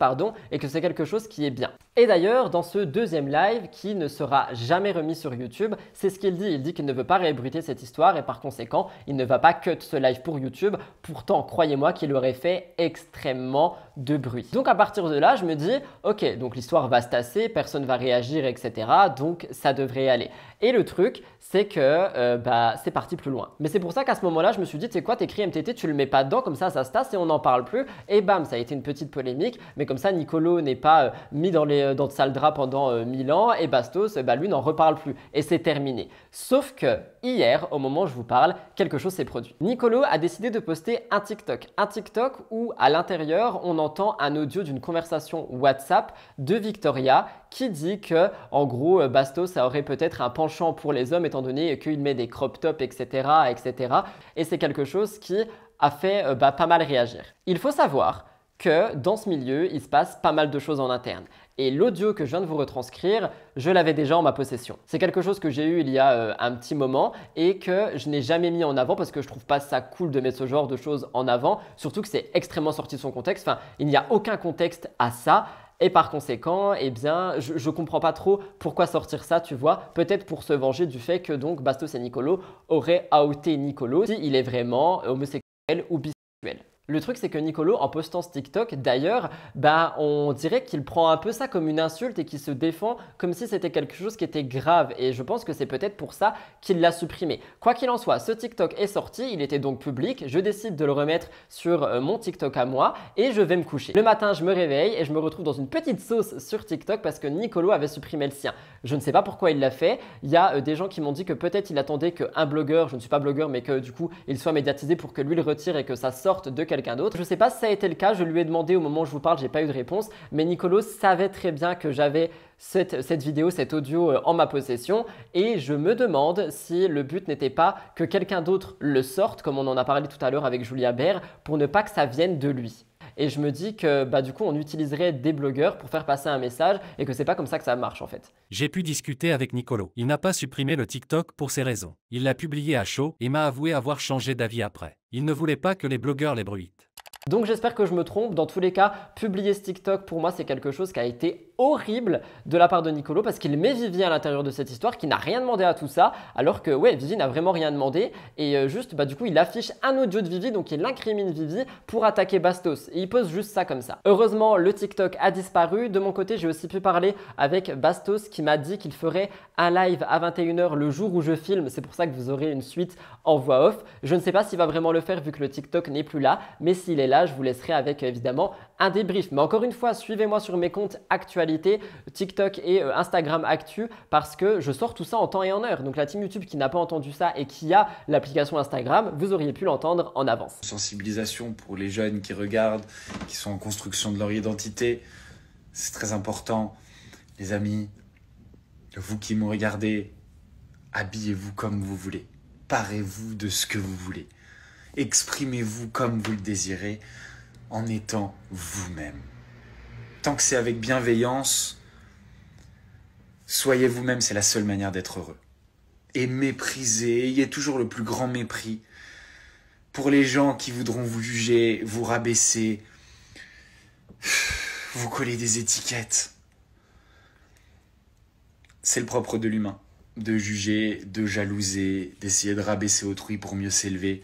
et que c'est quelque chose qui est bien. Et d'ailleurs, dans ce deuxième live qui ne sera jamais remis sur YouTube, c'est ce qu'il dit. Il dit qu'il ne veut pas réébruiter cette histoire et par conséquent, il ne va pas cut ce live pour YouTube. Pourtant, croyez-moi qu'il aurait fait extrêmement de bruit. Donc à partir de là, je me dis, ok, donc l'histoire va se tasser, personne va réagir, etc. Donc ça devrait aller. Et le truc, c'est que c'est parti plus loin. Mais c'est pour ça qu'à ce moment-là, je me suis dit, tu sais quoi, t'écris MTT, tu le mets pas dedans, comme ça se tasse et on n'en parle plus. Et bam, ça a été une petite polémique, mais comme ça, Nicolo n'est pas mis dans de sale drap pendant 1000 ans et Bastos, lui, n'en reparle plus. Et c'est terminé. Sauf que hier, au moment où je vous parle, quelque chose s'est produit. Nicolo a décidé de poster un TikTok. Un TikTok où, à l'intérieur, on entend un audio d'une conversation WhatsApp de Victoria qui dit que, en gros, Bastos ça aurait peut-être un penchant pour les hommes étant donné qu'il met des crop tops, etc., etc. Et c'est quelque chose qui a fait pas mal réagir. Il faut savoir que dans ce milieu, il se passe pas mal de choses en interne. Et l'audio que je viens de vous retranscrire, je l'avais déjà en ma possession. C'est quelque chose que j'ai eu il y a un petit moment et que je n'ai jamais mis en avant parce que je trouve pas ça cool de mettre ce genre de choses en avant, surtout que c'est extrêmement sorti de son contexte. Enfin, il n'y a aucun contexte à ça. Et par conséquent, je comprends pas trop pourquoi sortir ça, tu vois. Peut-être pour se venger du fait que donc Bastos et Nicolo auraient outé Nicolo s'il est vraiment homosexuel ou bisexuel. Le truc, c'est que Nicolo, en postant ce TikTok, d'ailleurs, on dirait qu'il prend un peu ça comme une insulte et qu'il se défend comme si c'était quelque chose qui était grave. Et je pense que c'est peut-être pour ça qu'il l'a supprimé. Quoi qu'il en soit, ce TikTok est sorti, il était donc public. Je décide de le remettre sur mon TikTok à moi et je vais me coucher. Le matin, je me réveille et je me retrouve dans une petite sauce sur TikTok parce que Nicolo avait supprimé le sien. Je ne sais pas pourquoi il l'a fait. Il y a des gens qui m'ont dit que peut-être il attendait qu'un blogueur, je ne suis pas blogueur, mais que du coup, il soit médiatisé pour que lui le retire et que ça sorte de quelqu'un d'autre. Je ne sais pas si ça a été le cas, je lui ai demandé au moment où je vous parle, j'ai pas eu de réponse, mais Nicolo savait très bien que j'avais cette vidéo, cet audio en ma possession et je me demande si le but n'était pas que quelqu'un d'autre le sorte, comme on en a parlé tout à l'heure avec Julia Baer, pour ne pas que ça vienne de lui. Et je me dis que du coup on utiliserait des blogueurs pour faire passer un message et que c'est pas comme ça que ça marche en fait. J'ai pu discuter avec Nicolo. Il n'a pas supprimé le TikTok pour ces raisons. Il l'a publié à chaud et m'a avoué avoir changé d'avis après. Il ne voulait pas que les blogueurs les bruitent. Donc j'espère que je me trompe. Dans tous les cas, publier ce TikTok, pour moi, c'est quelque chose qui a été horrible de la part de Nicolo parce qu'il met Vivi à l'intérieur de cette histoire, qui n'a rien demandé à tout ça, alors que ouais, Vivi n'a vraiment rien demandé et juste du coup il affiche un audio de Vivi, donc il incrimine Vivi pour attaquer Bastos et il pose juste ça comme ça. Heureusement, le TikTok a disparu. De mon côté, j'ai aussi pu parler avec Bastos qui m'a dit qu'il ferait un live à 21 h le jour où je filme. C'est pour ça que vous aurez une suite en voix off. Je ne sais pas s'il va vraiment le faire vu que le TikTok n'est plus là, mais s'il est là, je vous laisserai avec évidemment un débrief. Mais encore une fois, suivez-moi sur mes comptes actualisés actualité, TikTok et Instagram Actu, parce que je sors tout ça en temps et en heure. Donc la team YouTube qui n'a pas entendu ça et qui a l'application Instagram, vous auriez pu l'entendre en avance. Sensibilisation pour les jeunes qui regardent, qui sont en construction de leur identité, c'est très important. Les amis, vous qui me regardez, habillez-vous comme vous voulez. Parez-vous de ce que vous voulez. Exprimez-vous comme vous le désirez en étant vous-même. Tant que c'est avec bienveillance, soyez vous-même, c'est la seule manière d'être heureux. Et méprisez, ayez toujours le plus grand mépris pour les gens qui voudront vous juger, vous rabaisser, vous coller des étiquettes. C'est le propre de l'humain, de juger, de jalouser, d'essayer de rabaisser autrui pour mieux s'élever.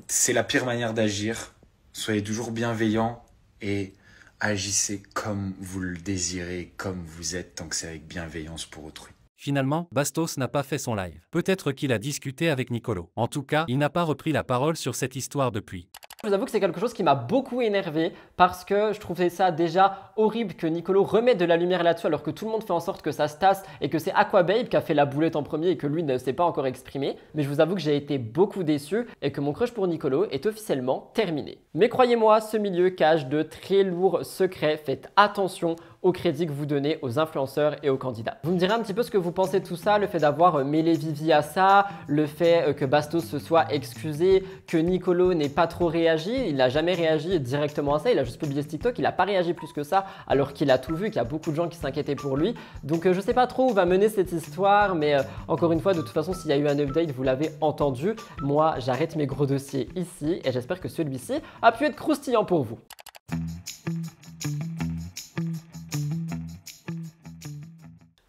C'est la pire manière d'agir. Soyez toujours bienveillant et agissez comme vous le désirez, comme vous êtes, tant que c'est avec bienveillance pour autrui. Finalement, Bastos n'a pas fait son live. Peut-être qu'il a discuté avec Nicolo. En tout cas, il n'a pas repris la parole sur cette histoire depuis. Je vous avoue que c'est quelque chose qui m'a beaucoup énervé parce que je trouvais ça déjà horrible que Nicolo remette de la lumière là-dessus alors que tout le monde fait en sorte que ça se tasse et que c'est Aquababe qui a fait la boulette en premier et que lui ne s'est pas encore exprimé. Mais je vous avoue que j'ai été beaucoup déçu et que mon crush pour Nicolo est officiellement terminé. Mais croyez-moi, ce milieu cache de très lourds secrets. Faites attention au crédit que vous donnez aux influenceurs et aux candidats. Vous me direz un petit peu ce que vous pensez de tout ça, le fait d'avoir mêlé Vivi à ça, le fait que Bastos se soit excusé, que Nicolo n'ait pas trop réagi. Il n'a jamais réagi directement à ça, il a juste publié ce TikTok, il n'a pas réagi plus que ça alors qu'il a tout vu, qu'il y a beaucoup de gens qui s'inquiétaient pour lui. Donc je sais pas trop où va mener cette histoire, mais encore une fois, de toute façon, s'il y a eu un update, vous l'avez entendu. Moi, j'arrête mes gros dossiers ici et j'espère que celui-ci a pu être croustillant pour vous.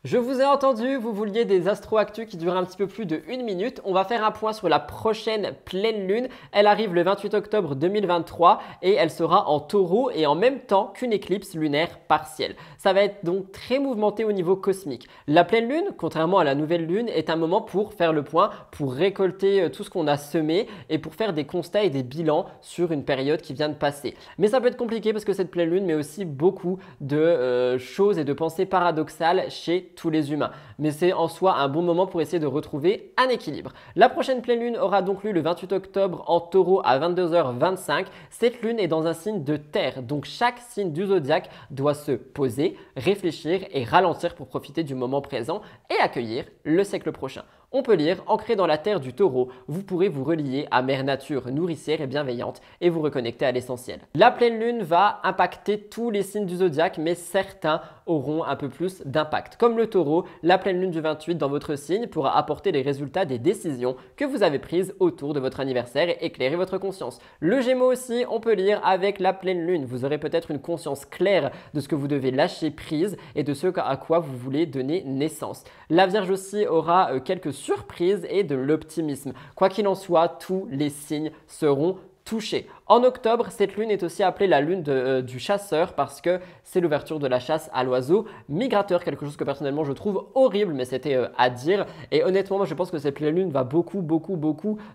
Je vous ai entendu, vous vouliez des astro-actus qui durent un petit peu plus de 1 minute. On va faire un point sur la prochaine pleine lune. Elle arrive le 28 octobre 2023 et elle sera en taureau et en même temps qu'une éclipse lunaire partielle. Ça va être donc très mouvementé au niveau cosmique. La pleine lune, contrairement à la nouvelle lune, est un moment pour faire le point, pour récolter tout ce qu'on a semé et pour faire des constats et des bilans sur une période qui vient de passer. Mais ça peut être compliqué parce que cette pleine lune met aussi beaucoup de choses et de pensées paradoxales chez tous les humains. Mais c'est en soi un bon moment pour essayer de retrouver un équilibre. La prochaine pleine lune aura donc lieu le 28 octobre en taureau à 22h25. Cette lune est dans un signe de terre, donc chaque signe du zodiaque doit se poser, réfléchir et ralentir pour profiter du moment présent et accueillir le siècle prochain. On peut lire, ancré dans la terre du taureau, vous pourrez vous relier à Mère Nature nourricière et bienveillante et vous reconnecter à l'essentiel. La pleine lune va impacter tous les signes du zodiaque, mais certains auront un peu plus d'impact. Comme le taureau, la pleine lune du 28 dans votre signe pourra apporter les résultats des décisions que vous avez prises autour de votre anniversaire et éclairer votre conscience. Le Gémeaux aussi, on peut lire avec la pleine lune. Vous aurez peut-être une conscience claire de ce que vous devez lâcher prise et de ce à quoi vous voulez donner naissance. La Vierge aussi aura quelques surprises et de l'optimisme. Quoi qu'il en soit, tous les signes seront touchés. En octobre, cette lune est aussi appelée la lune du chasseur parce que c'est l'ouverture de la chasse à l'oiseau migrateur, quelque chose que personnellement je trouve horrible, mais c'était à dire. Et honnêtement, moi je pense que cette pleine lune va beaucoup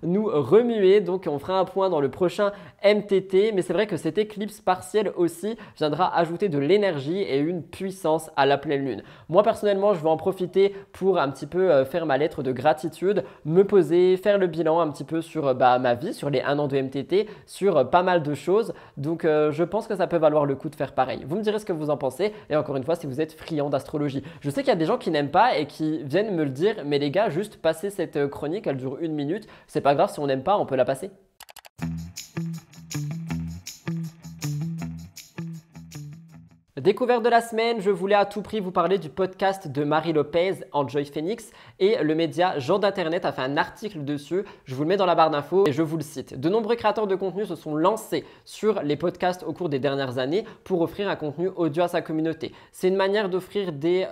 nous remuer. Donc on fera un point dans le prochain MTT. Mais c'est vrai que cette éclipse partielle aussi viendra ajouter de l'énergie et une puissance à la pleine lune. Moi personnellement, je vais en profiter pour un petit peu faire ma lettre de gratitude, me poser, faire le bilan un petit peu sur ma vie, sur les 1 an de MTT, sur pas mal de choses. Donc je pense que ça peut valoir le coup de faire pareil. Vous me direz ce que vous en pensez et encore une fois si vous êtes friand d'astrologie. Je sais qu'il y a des gens qui n'aiment pas et qui viennent me le dire, mais les gars, juste passer cette chronique, elle dure 1 minute, c'est pas grave, si on n'aime pas, on peut la passer. Découverte de la semaine, je voulais à tout prix vous parler du podcast de Marie Lopez, Enjoy Phoenix, et le média Genre d'Internet a fait un article dessus, je vous le mets dans la barre d'infos et je vous le cite. De nombreux créateurs de contenu se sont lancés sur les podcasts au cours des dernières années pour offrir un contenu audio à sa communauté. C'est une manière d'offrir des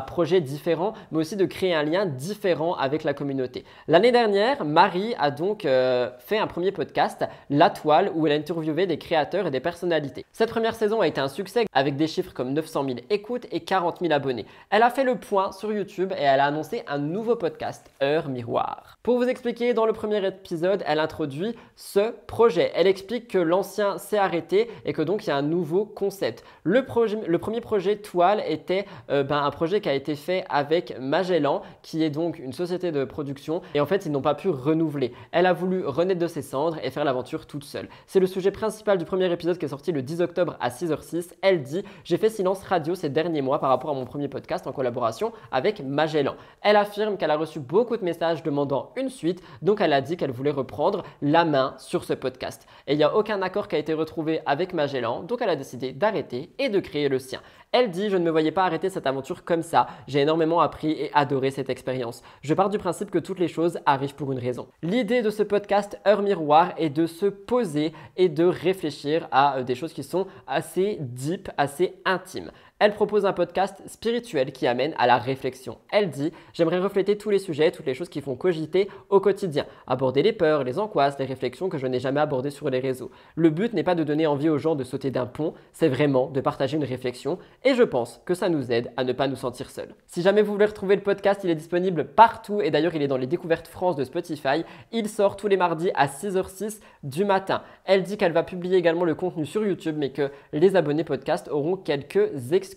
projets différents, mais aussi de créer un lien différent avec la communauté. L'année dernière, Marie a donc fait un premier podcast, La Toile, où elle interviewait des créateurs et des personnalités. Cette première saison a été un succès avec des chiffres comme 900 000 écoutes et 40 000 abonnés. Elle a fait le point sur YouTube et elle a annoncé un nouveau podcast, Heure Miroir. Pour vous expliquer, dans le premier épisode, elle introduit ce projet. Elle explique que l'ancien s'est arrêté et que donc il y a un nouveau concept. Le premier projet Toile était un projet qui a été fait avec Magellan, qui est donc une société de production, et en fait ils n'ont pas pu renouveler. Elle a voulu renaître de ses cendres et faire l'aventure toute seule. C'est le sujet principal du premier épisode qui est sorti le 10 octobre à 6h06. Elle dit « J'ai fait silence radio ces derniers mois par rapport à mon premier podcast en collaboration avec Magellan ». Elle affirme qu'elle a reçu beaucoup de messages demandant une suite, donc elle a dit qu'elle voulait reprendre la main sur ce podcast. Et il n'y a aucun accord qui a été retrouvé avec Magellan, donc elle a décidé d'arrêter et de créer le sien. Elle dit « Je ne me voyais pas arrêter cette aventure comme ça. J'ai énormément appris et adoré cette expérience. Je pars du principe que toutes les choses arrivent pour une raison. » L'idée de ce podcast Heure Miroir est de se poser et de réfléchir à des choses qui sont assez deep, assez intimes. Elle propose un podcast spirituel qui amène à la réflexion. Elle dit « J'aimerais refléter tous les sujets, toutes les choses qui font cogiter au quotidien. Aborder les peurs, les angoisses, les réflexions que je n'ai jamais abordées sur les réseaux. Le but n'est pas de donner envie aux gens de sauter d'un pont, c'est vraiment de partager une réflexion et je pense que ça nous aide à ne pas nous sentir seuls. » Si jamais vous voulez retrouver le podcast, il est disponible partout et d'ailleurs il est dans les découvertes France de Spotify. Il sort tous les mardis à 6h06 du matin. Elle dit qu'elle va publier également le contenu sur YouTube mais que les abonnés podcast auront quelques exclus.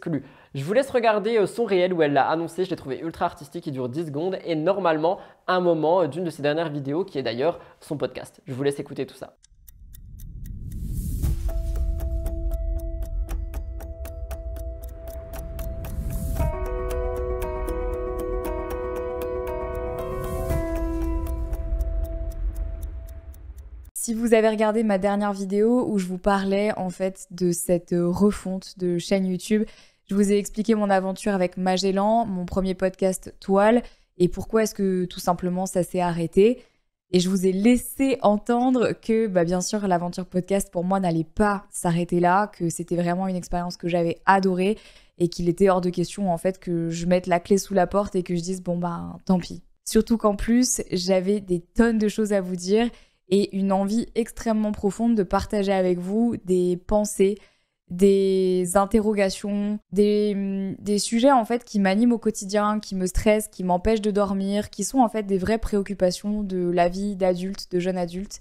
Je vous laisse regarder son réel où elle l'a annoncé, je l'ai trouvé ultra artistique, il dure 10 secondes et normalement un moment d'une de ses dernières vidéos qui est d'ailleurs son podcast. Je vous laisse écouter tout ça. Si vous avez regardé ma dernière vidéo où je vous parlais en fait de cette refonte de chaîne YouTube, je vous ai expliqué mon aventure avec Magellan, mon premier podcast Toile et pourquoi est-ce que tout simplement ça s'est arrêté. Et je vous ai laissé entendre que bien sûr l'aventure podcast pour moi n'allait pas s'arrêter là, que c'était vraiment une expérience que j'avais adorée et qu'il était hors de question en fait que je mette la clé sous la porte et que je dise tant pis. Surtout qu'en plus j'avais des tonnes de choses à vous dire et une envie extrêmement profonde de partager avec vous des pensées, des interrogations, des sujets en fait qui m'animent au quotidien, qui me stressent, qui m'empêchent de dormir, qui sont en fait des vraies préoccupations de la vie d'adulte, de jeune adulte.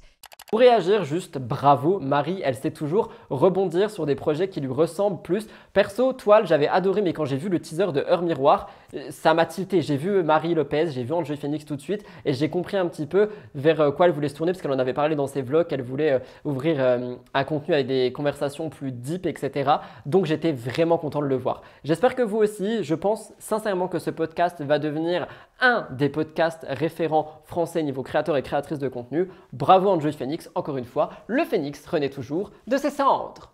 Pour réagir, juste bravo, Marie, elle sait toujours rebondir sur des projets qui lui ressemblent plus. Perso, Toile, j'avais adoré, mais quand j'ai vu le teaser de Heure Miroir, ça m'a tilté. J'ai vu Marie Lopez, j'ai vu Enjoy Phoenix tout de suite et j'ai compris un petit peu vers quoi elle voulait se tourner parce qu'elle en avait parlé dans ses vlogs, qu'elle voulait ouvrir un contenu avec des conversations plus deep, etc. Donc j'étais vraiment content de le voir. J'espère que vous aussi, je pense sincèrement que ce podcast va devenir un des podcasts référents français niveau créateurs et créatrices de contenu. Bravo Enjoy Phoenix, encore une fois, le phénix renaît toujours de ses cendres.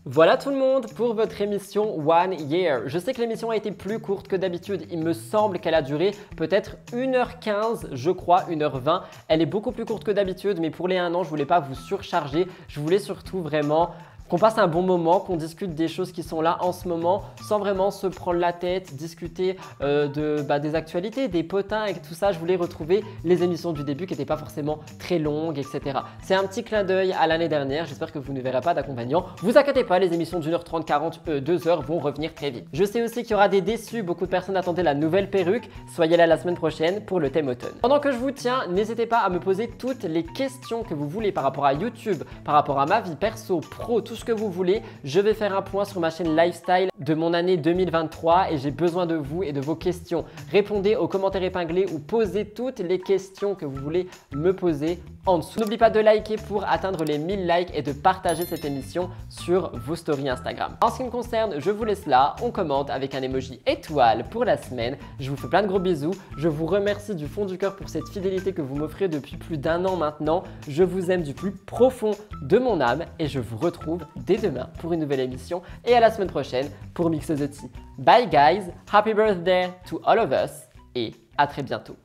Voilà tout le monde pour votre émission One Year. Je sais que l'émission a été plus courte que d'habitude. Il me semble qu'elle a duré peut-être 1h15, je crois, 1h20. Elle est beaucoup plus courte que d'habitude, mais pour les 1 an, je voulais pas vous surcharger. Je voulais surtout vraiment qu'on passe un bon moment, qu'on discute des choses qui sont là en ce moment sans vraiment se prendre la tête, discuter des actualités, des potins et tout ça. Je voulais retrouver les émissions du début qui n'étaient pas forcément très longues, etc. C'est un petit clin d'œil à l'année dernière. J'espère que vous ne verrez pas d'accompagnant. Vous inquiétez pas, les émissions d'1h30, 40, 2h vont revenir très vite. Je sais aussi qu'il y aura des déçus. Beaucoup de personnes attendaient la nouvelle perruque. Soyez là la semaine prochaine pour le thème automne. Pendant que je vous tiens, n'hésitez pas à me poser toutes les questions que vous voulez par rapport à YouTube, par rapport à ma vie perso, pro, tout ce que vous voulez. Je vais faire un point sur ma chaîne Lifestyle de mon année 2023 et j'ai besoin de vous et de vos questions. Répondez aux commentaires épinglés ou posez toutes les questions que vous voulez me poser en dessous. N'oubliez pas de liker pour atteindre les 1000 likes et de partager cette émission sur vos stories Instagram. En ce qui me concerne, je vous laisse là. On commente avec un emoji étoile pour la semaine. Je vous fais plein de gros bisous. Je vous remercie du fond du cœur pour cette fidélité que vous m'offrez depuis plus d'1 an maintenant. Je vous aime du plus profond de mon âme et je vous retrouve dès demain pour une nouvelle émission et à la semaine prochaine pour Mix the Tea. Bye guys, happy birthday to all of us et à très bientôt.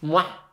Mouah.